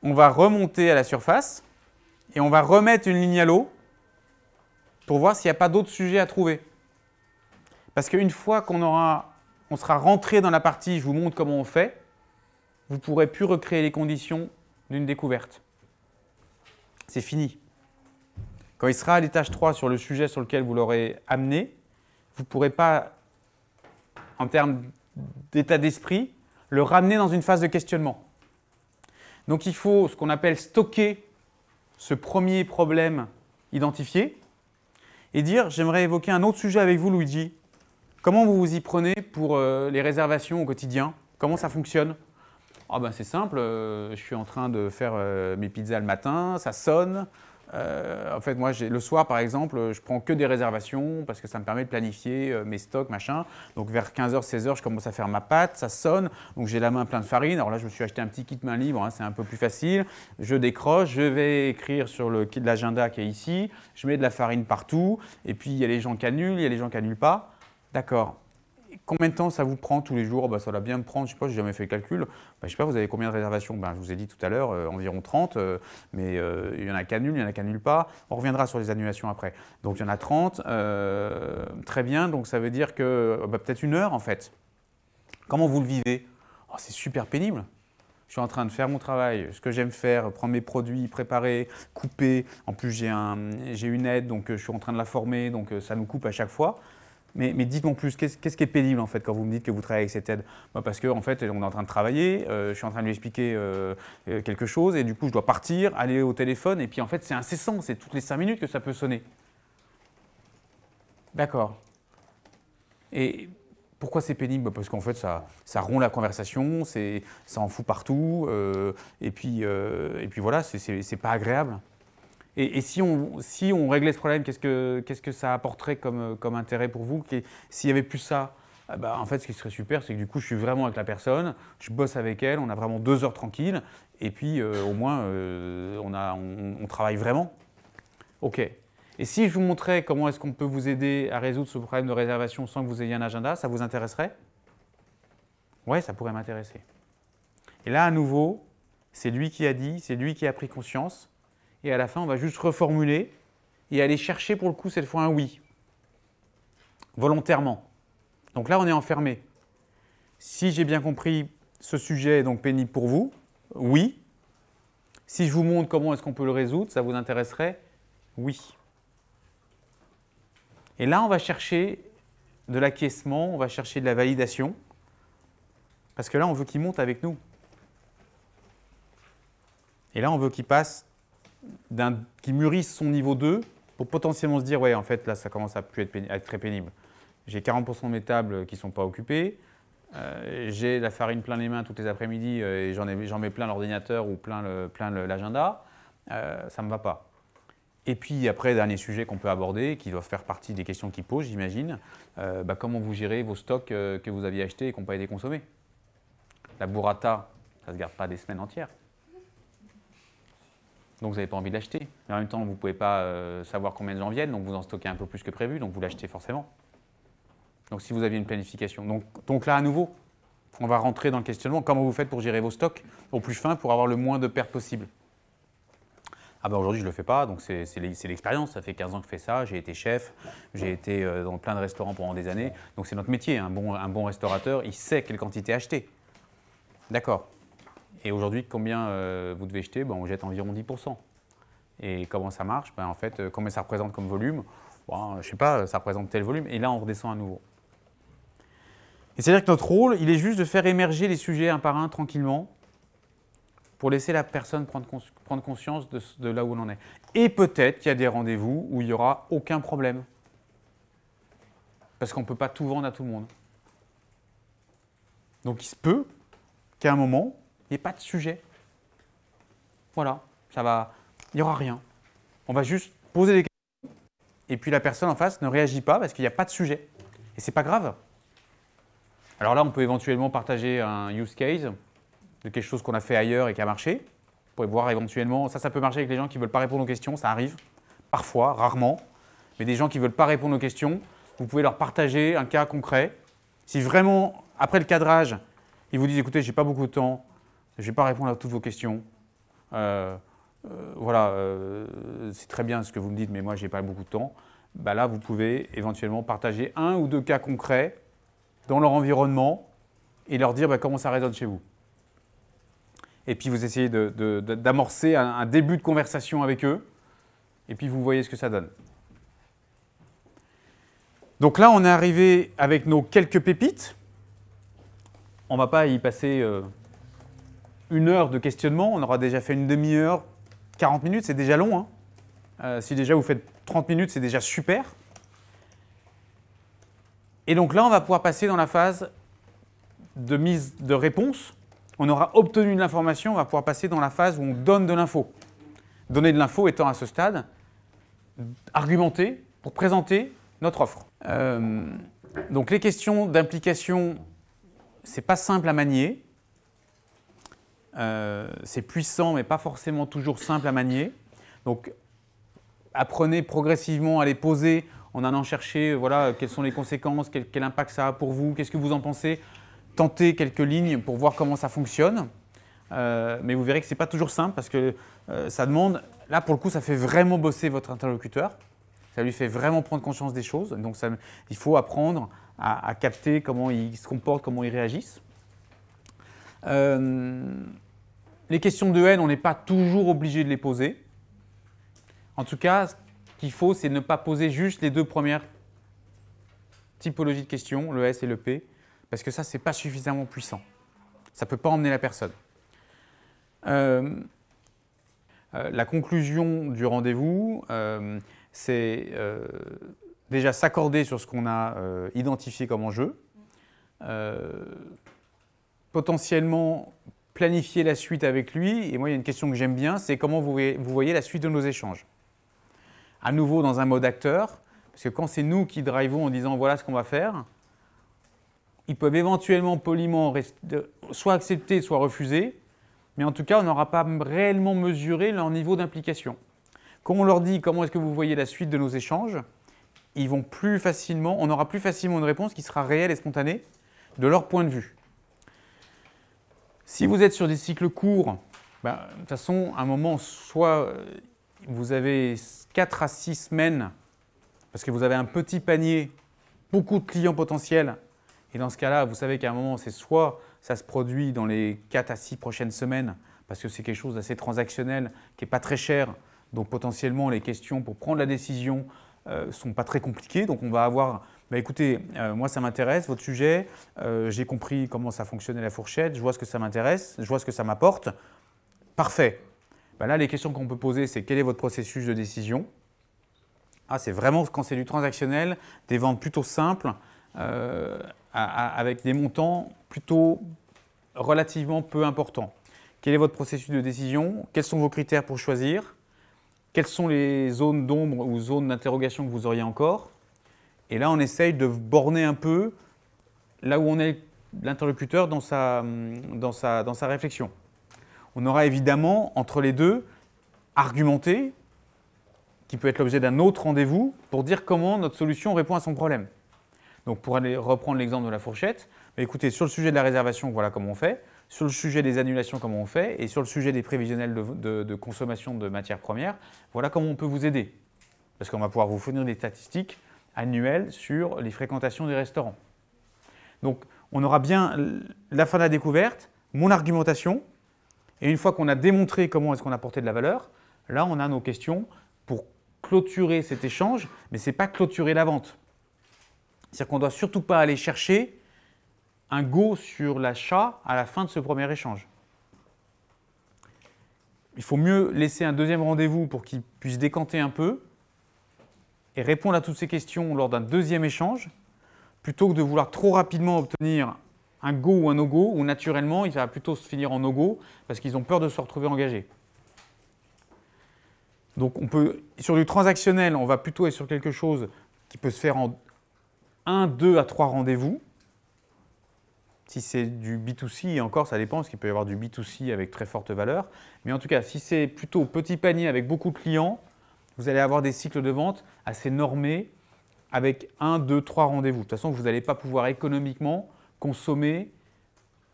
On va remonter à la surface, et on va remettre une ligne à l'eau, pour voir s'il n'y a pas d'autres sujets à trouver. Parce qu'une fois qu'on sera rentré dans la partie « je vous montre comment on fait », vous ne pourrez plus recréer les conditions d'une découverte. C'est fini. Quand il sera à l'étage 3 sur le sujet sur lequel vous l'aurez amené, vous ne pourrez pas, en termes d'état d'esprit, le ramener dans une phase de questionnement. Donc il faut ce qu'on appelle stocker ce premier problème identifié, et dire « J'aimerais évoquer un autre sujet avec vous, Luigi. Comment vous vous y prenez pour les réservations au quotidien? Comment ça fonctionne ?» C'est simple, je suis en train de faire mes pizzas le matin, ça sonne. En fait, moi, le soir, par exemple, je prends que des réservations parce que ça me permet de planifier mes stocks, machin. Donc, vers 15h, 16h, je commence à faire ma pâte, ça sonne. Donc, j'ai la main pleine de farine. Alors là, je me suis acheté un petit kit main libre, c'est un peu plus facile. Je décroche, je vais écrire sur le kit de l'agenda qui est ici. Je mets de la farine partout. Et puis, il y a les gens qui annulent, il y a les gens qui annulent pas. D'accord. combien de temps ça vous prend tous les jours? Ça va bien me prendre, je sais pas, j'ai jamais fait le calcul. Je sais pas, vous avez combien de réservations? Je vous ai dit tout à l'heure, environ 30, mais il y en a qui annulent, il y en a qui annulent pas. On reviendra sur les annulations après. Donc il y en a 30, très bien, donc ça veut dire que peut-être 1 heure en fait. Comment vous le vivez? Oh, c'est super pénible. Je suis en train de faire mon travail, ce que j'aime faire, prendre mes produits, préparer, couper. En plus, j'ai une aide, donc je suis en train de la former, donc ça nous coupe à chaque fois. Mais dites-moi plus, qu'est-ce qui est pénible en fait quand vous me dites que vous travaillez avec cette aide? Parce qu'en fait, on est en train de travailler, je suis en train de lui expliquer quelque chose et du coup, je dois partir, aller au téléphone et puis en fait, c'est incessant, c'est toutes les 5 minutes que ça peut sonner. D'accord. Et pourquoi c'est pénible? Parce qu'en fait, ça rompt la conversation, ça en fout partout, et puis voilà, c'est pas agréable. Et si on réglait ce problème, qu'est-ce que ça apporterait comme intérêt pour vous? S'il y avait plus ça, en fait, ce qui serait super, c'est que du coup, je suis vraiment avec la personne, je bosse avec elle, on a vraiment 2 heures tranquilles, et puis au moins, on travaille vraiment. OK. Et si je vous montrais comment est-ce qu'on peut vous aider à résoudre ce problème de réservation sans que vous ayez un agenda, ça vous intéresserait? Ouais, ça pourrait m'intéresser. Et là, à nouveau, c'est lui qui a dit, c'est lui qui a pris conscience. Et à la fin, on va juste reformuler et aller chercher pour le coup cette fois un oui. Volontairement. Donc là, on est enfermé. Si j'ai bien compris, ce sujet est donc pénible pour vous, oui. Si je vous montre comment est-ce qu'on peut le résoudre, ça vous intéresserait? Oui. Et là, on va chercher de l'acquiescement, on va chercher de la validation, parce que là, on veut qu'il monte avec nous. Et là, on veut qu'il passe, qu'il mûrisse son niveau 2 pour potentiellement se dire, ouais, en fait, là, ça commence à être très pénible. J'ai 40% de mes tables qui ne sont pas occupées, j'ai la farine plein les mains toutes les après-midi et j'en mets plein l'ordinateur ou plein l'agenda, ça ne me va pas. Et puis après, dernier sujet qu'on peut aborder, qui doit faire partie des questions qu'il pose, j'imagine, comment vous gérez vos stocks que vous aviez achetés et qui n'ont pas été consommés? La burrata, ça ne se garde pas des semaines entières. Donc vous n'avez pas envie de l'acheter. Mais en même temps, vous ne pouvez pas savoir combien de gens viennent, donc vous en stockez un peu plus que prévu, donc vous l'achetez forcément. Donc si vous aviez une planification. Donc là, à nouveau, on va rentrer dans le questionnement. Comment vous faites pour gérer vos stocks au plus fin pour avoir le moins de pertes possible? Aujourd'hui, je ne le fais pas, donc c'est l'expérience. Ça fait 15 ans que je fais ça, j'ai été chef, j'ai été dans plein de restaurants pendant des années. Donc c'est notre métier. Un bon restaurateur, il sait quelle quantité acheter. D'accord. Et aujourd'hui, combien vous devez jeter? On jette environ 10%. Et comment ça marche? En fait, combien ça représente comme volume? Je ne sais pas, ça représente tel volume. Et là, on redescend à nouveau. Et c'est-à-dire que notre rôle, il est juste de faire émerger les sujets un par un tranquillement pour laisser la personne prendre conscience de là où on en est. Et peut-être qu'il y a des rendez-vous où il n'y aura aucun problème. Parce qu'on ne peut pas tout vendre à tout le monde. Donc il se peut qu'à un moment, il n'y ait pas de sujet. Voilà, il n'y aura rien. On va juste poser des questions et puis la personne en face ne réagit pas parce qu'il n'y a pas de sujet. Et ce n'est pas grave. Alors là, on peut éventuellement partager un use case de quelque chose qu'on a fait ailleurs et qui a marché. Vous pouvez voir éventuellement, ça peut marcher avec les gens qui ne veulent pas répondre aux questions, ça arrive, parfois, rarement. Mais des gens qui ne veulent pas répondre aux questions, vous pouvez leur partager un cas concret. Si vraiment, après le cadrage, ils vous disent, écoutez, je n'ai pas beaucoup de temps, je ne vais pas répondre à toutes vos questions. Voilà, c'est très bien ce que vous me dites, mais moi, je n'ai pas beaucoup de temps. Là, vous pouvez éventuellement partager 1 ou 2 cas concrets dans leur environnement et leur dire comment ça résonne chez vous. Et puis, vous essayez d'amorcer un début de conversation avec eux et puis vous voyez ce que ça donne. Donc là, on est arrivé avec nos quelques pépites. On ne va pas y passer 1 heure de questionnement, on aura déjà fait une demi-heure, 40 minutes, c'est déjà long. Si déjà vous faites 30 minutes, c'est déjà super. Et donc là, on va pouvoir passer dans la phase de mise de réponse. On aura obtenu de l'information, on va pouvoir passer dans la phase où on donne de l'info. Donner de l'info étant à ce stade, argumenter pour présenter notre offre. Donc les questions d'implication, c'est pas simple à manier. C'est puissant, mais pas forcément toujours simple à manier. Donc apprenez progressivement à les poser en allant chercher voilà, quelles sont les conséquences, quel impact ça a pour vous, qu'est-ce que vous en pensez. Tentez quelques lignes pour voir comment ça fonctionne. Mais vous verrez que ce n'est pas toujours simple parce que ça demande, là pour le coup, ça fait vraiment bosser votre interlocuteur. Ça lui fait vraiment prendre conscience des choses. Donc il faut apprendre à capter comment ils se comportent, comment ils réagissent. Les questions de haine, on n'est pas toujours obligé de les poser. En tout cas, ce qu'il faut, c'est ne pas poser juste les deux premières typologies de questions, le S et le P, parce que ça, ce n'est pas suffisamment puissant. Ça ne peut pas emmener la personne. La conclusion du rendez-vous, c'est déjà s'accorder sur ce qu'on a identifié comme enjeu, potentiellement planifier la suite avec lui. Et moi, il y a une question que j'aime bien, c'est comment vous voyez la suite de nos échanges. À nouveau dans un mode acteur, parce que quand c'est nous qui drivons en disant voilà ce qu'on va faire, ils peuvent éventuellement poliment soit accepter, soit refuser, mais en tout cas, on n'aura pas réellement mesuré leur niveau d'implication. Quand on leur dit comment est-ce que vous voyez la suite de nos échanges, ils vont plus facilement, on aura plus facilement une réponse qui sera réelle et spontanée de leur point de vue. Si vous êtes sur des cycles courts, de toute façon, à un moment, soit vous avez 4 à 6 semaines, parce que vous avez un petit panier, beaucoup de clients potentiels, et dans ce cas-là, vous savez qu'à un moment, c'est soit ça se produit dans les 4 à 6 prochaines semaines, parce que c'est quelque chose d'assez transactionnel, qui n'est pas très cher, donc potentiellement les questions pour prendre la décision ne sont pas très compliquées. Donc on va avoir, écoutez, moi ça m'intéresse, votre sujet, j'ai compris comment ça fonctionnait la fourchette, je vois ce que ça m'intéresse, je vois ce que ça m'apporte. Parfait. Là, les questions qu'on peut poser, c'est quel est votre processus de décision? C'est vraiment quand c'est du transactionnel, des ventes plutôt simples, avec des montants plutôt relativement peu importants. Quel est votre processus de décision? Quels sont vos critères pour choisir? Quelles sont les zones d'ombre ou zones d'interrogation que vous auriez encore? Et là, on essaye de borner un peu là où on est l'interlocuteur dans sa réflexion. On aura évidemment, entre les deux, argumenté, qui peut être l'objet d'un autre rendez-vous, pour dire comment notre solution répond à son problème. Donc pour aller reprendre l'exemple de la fourchette, écoutez, sur le sujet de la réservation, voilà comment on fait. Sur le sujet des annulations, comment on fait. Et sur le sujet des prévisionnels de consommation de matières premières, voilà comment on peut vous aider. Parce qu'on va pouvoir vous fournir des statistiques annuelles sur les fréquentations des restaurants. Donc on aura bien la fin de la découverte, mon argumentation, et une fois qu'on a démontré comment est-ce qu'on apportait de la valeur, là on a nos questions pour clôturer cet échange, mais ce n'est pas clôturer la vente. C'est-à-dire qu'on ne doit surtout pas aller chercher un go sur l'achat à la fin de ce premier échange. Il faut mieux laisser un deuxième rendez-vous pour qu'il puisse décanter un peu et répondre à toutes ces questions lors d'un deuxième échange, plutôt que de vouloir trop rapidement obtenir un go ou un no-go, où naturellement il va plutôt se finir en no-go parce qu'ils ont peur de se retrouver engagés. Donc sur du transactionnel, on va plutôt être sur quelque chose qui peut se faire en 1, 2 à 3 rendez-vous. Si c'est du B2C, et encore ça dépend, parce qu'il peut y avoir du B2C avec très forte valeur. Mais en tout cas, si c'est plutôt petit panier avec beaucoup de clients, vous allez avoir des cycles de vente assez normés avec 1, 2, 3 rendez-vous. De toute façon, vous n'allez pas pouvoir économiquement consommer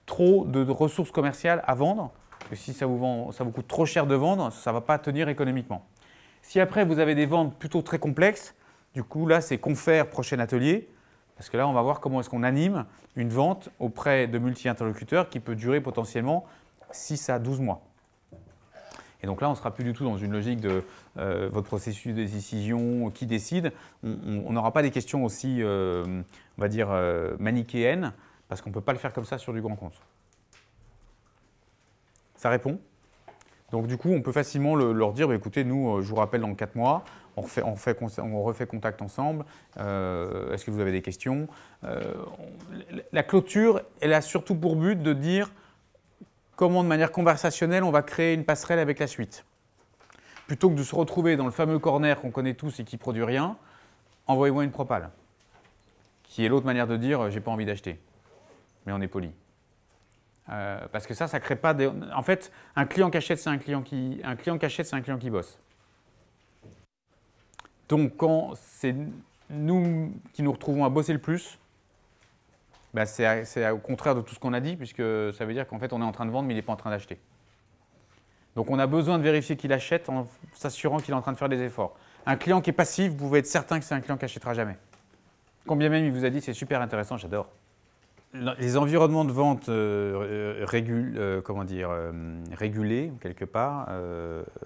trop de ressources commerciales à vendre. Parce que si ça vous coûte trop cher de vendre, ça ne va pas tenir économiquement. Si après vous avez des ventes plutôt très complexes, du coup là c'est confère prochain atelier. Parce que là, on va voir comment est-ce qu'on anime une vente auprès de multi-interlocuteurs qui peut durer potentiellement 6 à 12 mois. Et donc là, on ne sera plus du tout dans une logique de votre processus de décision, qui décide. On n'aura pas des questions aussi, on va dire, manichéennes, parce qu'on ne peut pas le faire comme ça sur du grand compte. Ça répond? Donc du coup, on peut facilement leur dire, écoutez, nous, je vous rappelle dans 4 mois, on refait contact ensemble, est-ce que vous avez des questions? La clôture, elle a surtout pour but de dire comment de manière conversationnelle on va créer une passerelle avec la suite. Plutôt que de se retrouver dans le fameux corner qu'on connaît tous et qui ne produit rien, envoyez-moi une propale, qui est l'autre manière de dire j'ai pas envie d'acheter, mais on est poli. Parce que ça ne crée pas… En fait, un client qui achète, c'est un client qui bosse. Donc, quand c'est nous qui nous retrouvons à bosser le plus, bah, c'est au contraire de tout ce qu'on a dit, puisque ça veut dire qu'en fait, on est en train de vendre, mais il n'est pas en train d'acheter. Donc, on a besoin de vérifier qu'il achète en s'assurant qu'il est en train de faire des efforts. Un client qui est passif, vous pouvez être certain que c'est un client qui n'achètera jamais. Combien même il vous a dit, c'est super intéressant, j'adore. Les environnements de vente régulés, quelque part,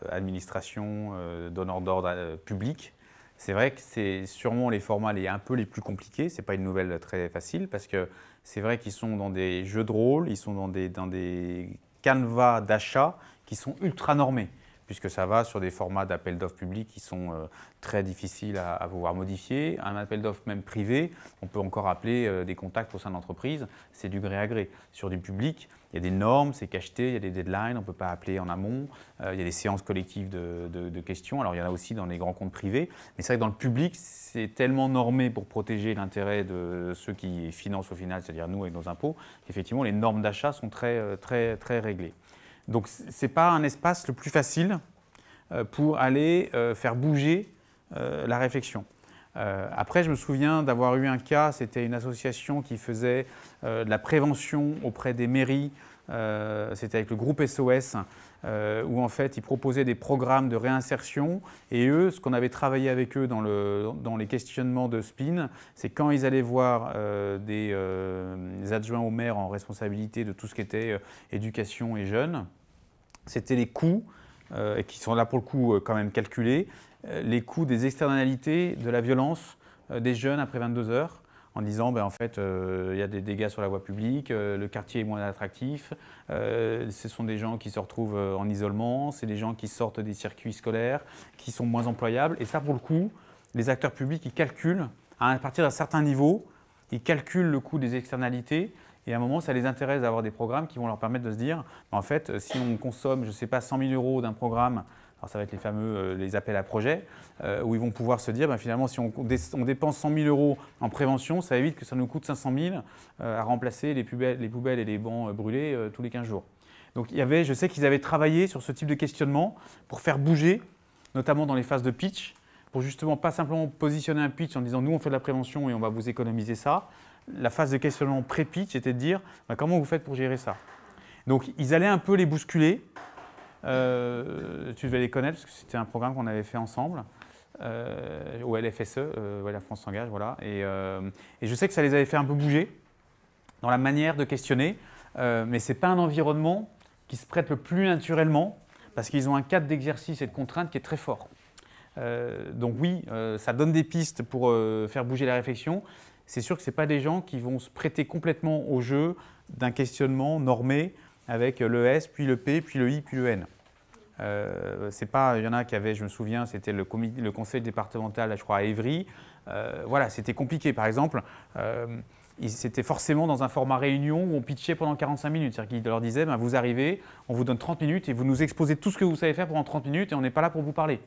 administration, donneur d'ordre public, c'est vrai que c'est sûrement les formats un peu les plus compliqués. Ce n'est pas une nouvelle très facile parce que c'est vrai qu'ils sont dans des jeux de rôle, ils sont dans des canevas d'achat qui sont ultra normés, puisque ça va sur des formats d'appel d'offres publics qui sont très difficiles à pouvoir modifier. Un appel d'offres même privé, on peut encore appeler des contacts au sein de l'entreprise, c'est du gré à gré. Sur du public, il y a des normes, c'est cacheté, il y a des deadlines, on ne peut pas appeler en amont, il y a des séances collectives de questions, alors il y en a aussi dans les grands comptes privés, mais c'est vrai que dans le public, c'est tellement normé pour protéger l'intérêt de ceux qui financent au final, c'est-à-dire nous avec nos impôts, qu'effectivement les normes d'achat sont très réglées. Donc ce n'est pas un espace le plus facile pour aller faire bouger la réflexion. Après, je me souviens d'avoir eu un cas, c'était une association qui faisait de la prévention auprès des mairies, c'était avec le groupe SOS, où en fait ils proposaient des programmes de réinsertion et eux, ce qu'on avait travaillé avec eux dans les questionnements de SPIN, c'est quand ils allaient voir des adjoints au maire en responsabilité de tout ce qui était éducation et jeunes, c'était les coûts, et qui sont là pour le coup quand même calculés, les coûts des externalités de la violence des jeunes après 22 heures, en disant en fait il y a des dégâts sur la voie publique, le quartier est moins attractif, ce sont des gens qui se retrouvent en isolement, c'est des gens qui sortent des circuits scolaires, qui sont moins employables, et ça pour le coup, les acteurs publics ils calculent, à partir d'un certain niveau, ils calculent le coût des externalités. Et à un moment, ça les intéresse d'avoir des programmes qui vont leur permettre de se dire, en fait, si on consomme, je ne sais pas, 100 000 € d'un programme, alors ça va être les fameux les appels à projets, où ils vont pouvoir se dire, finalement, si on dépense 100 000 € en prévention, ça évite que ça nous coûte 500 000 à remplacer les poubelles et les bancs brûlés tous les 15 jours. Donc je sais qu'ils avaient travaillé sur ce type de questionnement pour faire bouger, notamment dans les phases de pitch, pour justement pas simplement positionner un pitch en disant, nous on fait de la prévention et on va vous économiser ça. La phase de questionnement pré-pitch était de dire comment vous faites pour gérer ça. Donc ils allaient un peu les bousculer. Tu devais les connaître parce que c'était un programme qu'on avait fait ensemble au LFSE, La France s'engage, voilà. Et je sais que ça les avait fait un peu bouger dans la manière de questionner, mais ce n'est pas un environnement qui se prête le plus naturellement parce qu'ils ont un cadre d'exercice et de contrainte qui est très fort. Donc oui, ça donne des pistes pour faire bouger la réflexion. C'est sûr que ce n'est pas des gens qui vont se prêter complètement au jeu d'un questionnement normé avec le S, puis le P, puis le I, puis le N. Il y en a qui avaient, je me souviens, c'était le conseil départemental, je crois, à Évry. Voilà, c'était compliqué. Par exemple, c'était forcément dans un format réunion où on pitchait pendant 45 minutes. C'est-à-dire qu'ils leur disaient, vous arrivez, on vous donne 30 minutes et vous nous exposez tout ce que vous savez faire pendant 30 minutes et on n'est pas là pour vous parler.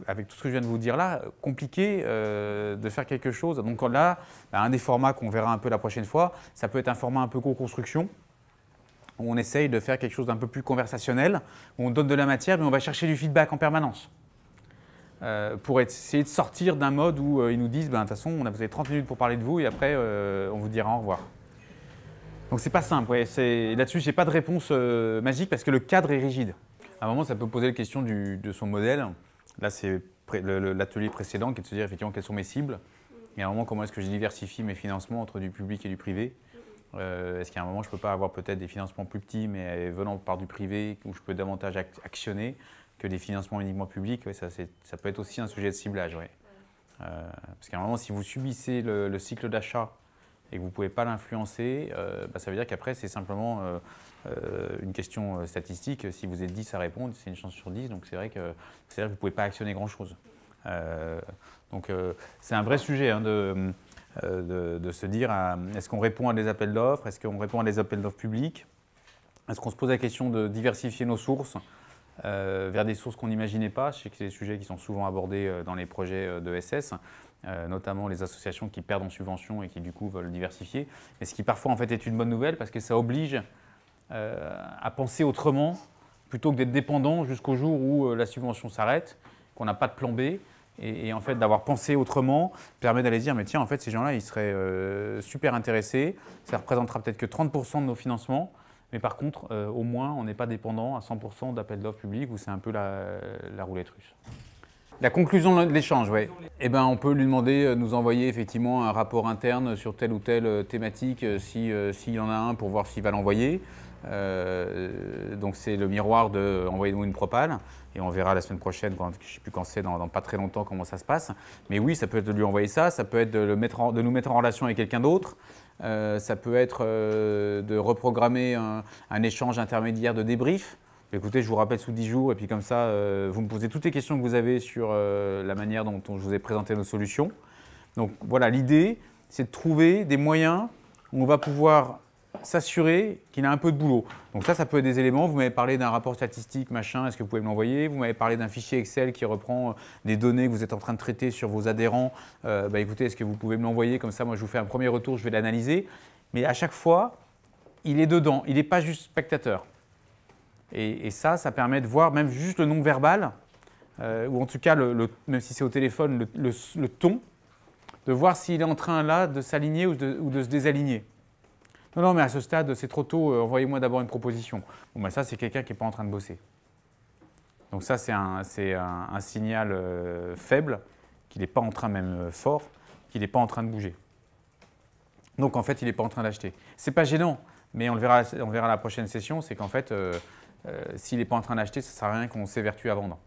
Avec tout ce que je viens de vous dire là, compliqué de faire quelque chose. Donc là, un des formats qu'on verra un peu la prochaine fois, ça peut être un format un peu co-construction, où on essaye de faire quelque chose d'un peu plus conversationnel, où on donne de la matière, mais on va chercher du feedback en permanence. Pour essayer de sortir d'un mode où ils nous disent, de toute façon, vous avez 30 minutes pour parler de vous, et après, on vous dira au revoir. Donc c'est pas simple, là-dessus, je n'ai pas de réponse magique, parce que le cadre est rigide. À un moment, ça peut poser la question de son modèle. Là, c'est l'atelier précédent qui est de se dire effectivement quelles sont mes cibles. Et à un moment, comment est-ce que je diversifie mes financements entre du public et du privé. Est-ce qu'à un moment, je ne peux pas avoir peut-être des financements plus petits, mais venant par du privé, où je peux davantage actionner que des financements uniquement publics. Ça peut être aussi un sujet de ciblage. Parce qu'à un moment, si vous subissez le cycle d'achat et que vous ne pouvez pas l'influencer, ça veut dire qu'après, c'est simplement une question statistique. Si vous êtes 10 à répondre, c'est une chance sur 10. Donc c'est vrai que vous ne pouvez pas actionner grand-chose. Donc c'est un vrai sujet de se dire est-ce qu'on répond à des appels d'offres, est-ce qu'on répond à des appels d'offres publics, est-ce qu'on se pose la question de diversifier nos sources vers des sources qu'on n'imaginait pas. Je sais que c'est des sujets qui sont souvent abordés dans les projets de SS. Notamment les associations qui perdent en subventions et qui du coup veulent diversifier. Mais ce qui parfois en fait est une bonne nouvelle parce que ça oblige à penser autrement plutôt que d'être dépendant jusqu'au jour où la subvention s'arrête, qu'on n'a pas de plan B Et en fait, d'avoir pensé autrement permet d'aller dire, mais tiens, en fait, ces gens-là, ils seraient super intéressés. Ça représentera peut-être que 30% de nos financements. Mais par contre, au moins, on n'est pas dépendant à 100% d'appels d'offres publics où c'est un peu la roulette russe. La conclusion de l'échange, oui. Eh ben, on peut lui demander de nous envoyer effectivement un rapport interne sur telle ou telle thématique, s'il en a un, pour voir s'il va l'envoyer. Donc c'est le miroir de envoyez-nous une propale et on verra la semaine prochaine, je ne sais plus quand c'est, dans pas très longtemps, comment ça se passe. Mais oui, ça peut être de lui envoyer ça peut être de nous mettre en relation avec quelqu'un d'autre, ça peut être de reprogrammer un échange intermédiaire de débrief. Écoutez, je vous rappelle sous 10 jours et puis comme ça, vous me posez toutes les questions que vous avez sur la manière dont je vous ai présenté nos solutions. Donc voilà, l'idée, c'est de trouver des moyens où on va pouvoir s'assurer qu'il a un peu de boulot. Donc ça peut être des éléments. Vous m'avez parlé d'un rapport statistique, machin, est-ce que vous pouvez me l'envoyer? Vous m'avez parlé d'un fichier Excel qui reprend des données que vous êtes en train de traiter sur vos adhérents. Écoutez, est-ce que vous pouvez me l'envoyer? Comme ça, moi, je vous fais un premier retour, je vais l'analyser. Mais à chaque fois, il est dedans, il n'est pas juste spectateur. Et ça permet de voir même juste le non-verbal, ou en tout cas, même si c'est au téléphone, le ton, de voir s'il est en train là de s'aligner ou de se désaligner. Non, mais à ce stade, c'est trop tôt, envoyez-moi d'abord une proposition. Bon, ça, c'est quelqu'un qui n'est pas en train de bosser. Donc ça, c'est un signal faible, qu'il n'est pas en train, même fort, qu'il n'est pas en train de bouger. Donc en fait, il n'est pas en train d'acheter. Ce n'est pas gênant, mais on verra à la prochaine session, c'est qu'en fait, s'il n'est pas en train d'acheter, ça ne sert à rien qu'on s'évertue à vendre.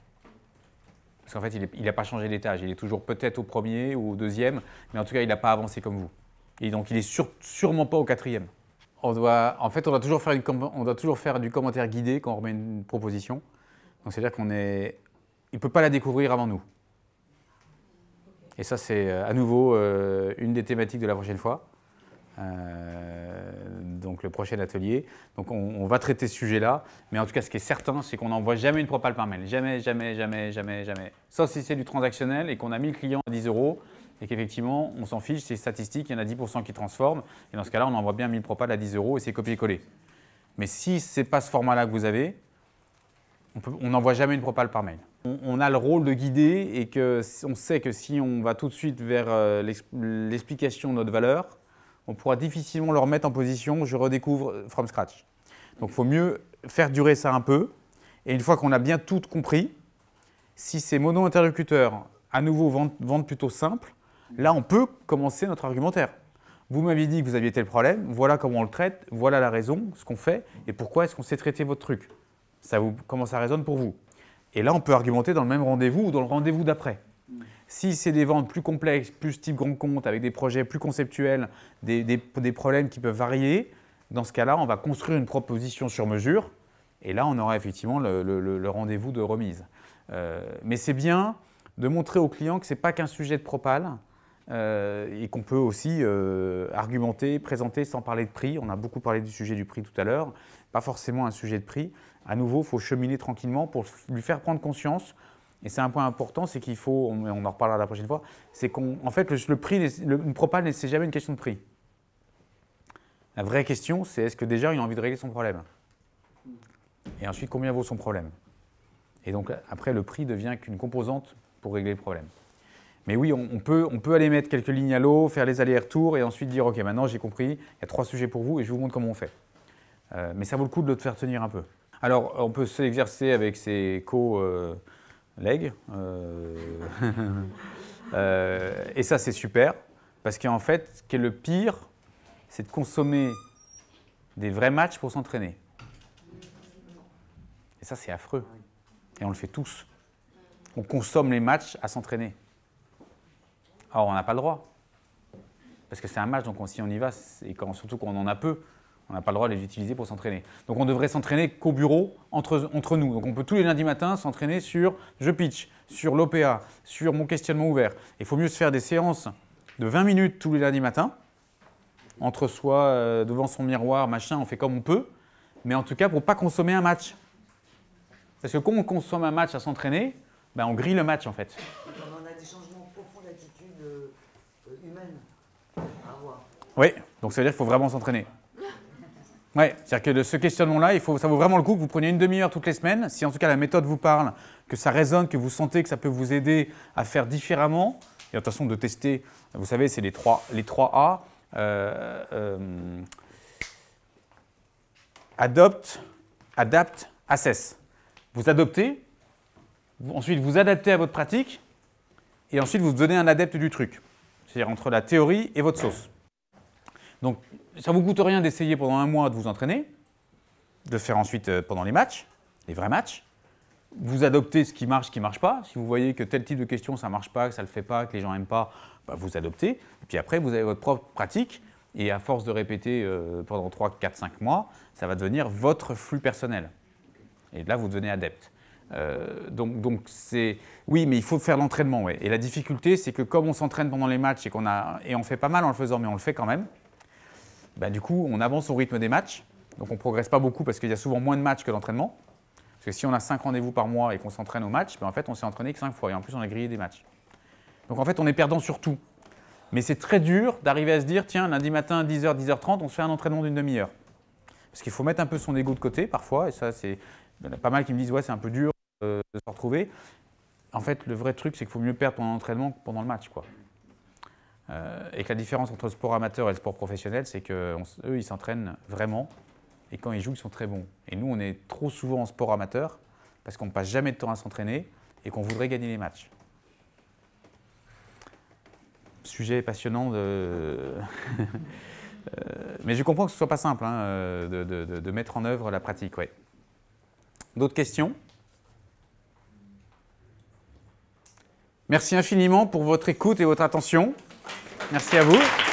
Parce qu'en fait, il n'a pas changé d'étage. Il est toujours peut-être au premier ou au deuxième, mais en tout cas, il n'a pas avancé comme vous. Et donc, il n'est sûrement pas au quatrième. On doit toujours faire du commentaire guidé quand on remet une proposition. Donc, c'est-à-dire qu'il ne peut pas la découvrir avant nous. Et ça, c'est à nouveau une des thématiques de la prochaine fois. Donc le prochain atelier. Donc on va traiter ce sujet-là, mais en tout cas ce qui est certain, c'est qu'on n'envoie jamais une propale par mail. Jamais, jamais, jamais, jamais, jamais. Sauf si c'est du transactionnel et qu'on a 1000 clients à 10 € et qu'effectivement on s'en fiche, c'est statistique, il y en a 10% qui transforment. Et dans ce cas-là, on envoie bien 1000 propales à 10 € et c'est copier-coller. Mais si ce n'est pas ce format-là que vous avez, on n'envoie jamais une propale par mail. On a le rôle de guider et on sait que si on va tout de suite vers l'explication de notre valeur, on pourra difficilement le remettre en position « je redécouvre from scratch ». Donc il faut mieux faire durer ça un peu. Et une fois qu'on a bien tout compris, si c'est mono-interlocuteur, à nouveau vente plutôt simple, là on peut commencer notre argumentaire. Vous m'aviez dit que vous aviez tel problème, voilà comment on le traite, voilà la raison, ce qu'on fait et pourquoi est-ce qu'on sait traiter votre truc. Comment ça résonne pour vous. Et là on peut argumenter dans le même rendez-vous ou dans le rendez-vous d'après. Si c'est des ventes plus complexes, plus type grand compte, avec des projets plus conceptuels, des problèmes qui peuvent varier, dans ce cas-là, on va construire une proposition sur mesure et là, on aura effectivement le rendez-vous de remise. Mais c'est bien de montrer aux clients que ce n'est pas qu'un sujet de propale et qu'on peut aussi argumenter, présenter sans parler de prix. On a beaucoup parlé du sujet du prix tout à l'heure, pas forcément un sujet de prix. À nouveau, il faut cheminer tranquillement pour lui faire prendre conscience. Et c'est un point important, c'est qu'il faut, on en reparlera la prochaine fois, c'est qu'en fait, le prix, une propale, c'est jamais une question de prix. La vraie question, c'est est-ce que déjà il a envie de régler son problème? Et ensuite, combien vaut son problème? Et donc, après, le prix devient qu'une composante pour régler le problème. Mais oui, on peut aller mettre quelques lignes à l'eau, faire les allers-retours et ensuite dire « Ok, maintenant j'ai compris, il y a 3 sujets pour vous et je vous montre comment on fait. » Mais ça vaut le coup de le faire tenir un peu. Alors, on peut s'exercer avec ses collègues. Et ça, c'est super. Parce qu'en fait, ce qui est le pire, c'est de consommer des vrais matchs pour s'entraîner. Et ça, c'est affreux. Et on le fait tous. On consomme les matchs à s'entraîner. Or, on n'a pas le droit. Parce que c'est un match, donc si on y va, et surtout quand on en a peu, on n'a pas le droit de les utiliser pour s'entraîner. Donc on devrait s'entraîner qu'au bureau, entre nous. Donc on peut tous les lundis matins s'entraîner sur je pitch, sur l'OPA, sur mon questionnement ouvert. Il faut mieux se faire des séances de 20 minutes tous les lundis matins, entre soi, devant son miroir, machin, on fait comme on peut, mais en tout cas pour ne pas consommer un match. Parce que quand on consomme un match à s'entraîner, ben on grille le match en fait.
On a des changements profonds d'attitude humaine à avoir.
Oui, donc ça veut dire qu'il faut vraiment s'entraîner. Ouais, c'est-à-dire que de ce questionnement-là, ça vaut vraiment le coup que vous preniez une demi-heure toutes les semaines. Si en tout cas la méthode vous parle, que ça résonne, que vous sentez que ça peut vous aider à faire différemment, et de toute façon de tester, vous savez, c'est les 3 A. Adopt, adapt, assess. Vous adoptez, ensuite vous adaptez à votre pratique, et ensuite vous devenez un adepte du truc. C'est-à-dire entre la théorie et votre sauce. Donc, ça ne vous coûte rien d'essayer pendant un mois de vous entraîner, de faire ensuite pendant les matchs, les vrais matchs. Vous adoptez ce qui ne marche pas. Si vous voyez que tel type de question, ça ne marche pas, que ça ne le fait pas, que les gens n'aiment pas, bah, vous adoptez. Et puis après, vous avez votre propre pratique. Et à force de répéter pendant 3, 4, 5 mois, ça va devenir votre flux personnel. Et là, vous devenez adepte. Donc c'est… Oui, mais il faut faire l'entraînement. Ouais. Et la difficulté, c'est que comme on s'entraîne pendant les matchs et on fait pas mal en le faisant, mais on le fait quand même, bah, du coup, on avance au rythme des matchs. Donc on ne progresse pas beaucoup parce qu'il y a souvent moins de matchs que d'entraînement. Parce que si on a 5 rendez-vous par mois et qu'on s'entraîne au match, ben en fait, on s'est entraîné que 5 fois. Et en plus, on a grillé des matchs. Donc en fait, on est perdant sur tout. Mais c'est très dur d'arriver à se dire, tiens, lundi matin, 10h, 10h30, on se fait un entraînement d'une demi-heure. Parce qu'il faut mettre un peu son ego de côté parfois. Et ça, il y en a pas mal qui me disent, ouais, c'est un peu dur de se retrouver. En fait, le vrai truc, c'est qu'il faut mieux perdre pendant l'entraînement que pendant le match, quoi. Et que la différence entre le sport amateur et le sport professionnel, c'est qu'eux, ils s'entraînent vraiment. Et quand ils jouent, ils sont très bons. Et nous, on est trop souvent en sport amateur parce qu'on ne passe jamais de temps à s'entraîner et qu'on voudrait gagner les matchs. Sujet passionnant mais je comprends que ce ne soit pas simple hein, de mettre en œuvre la pratique. Ouais. D'autres questions? Merci infiniment pour votre écoute et votre attention. Merci à vous.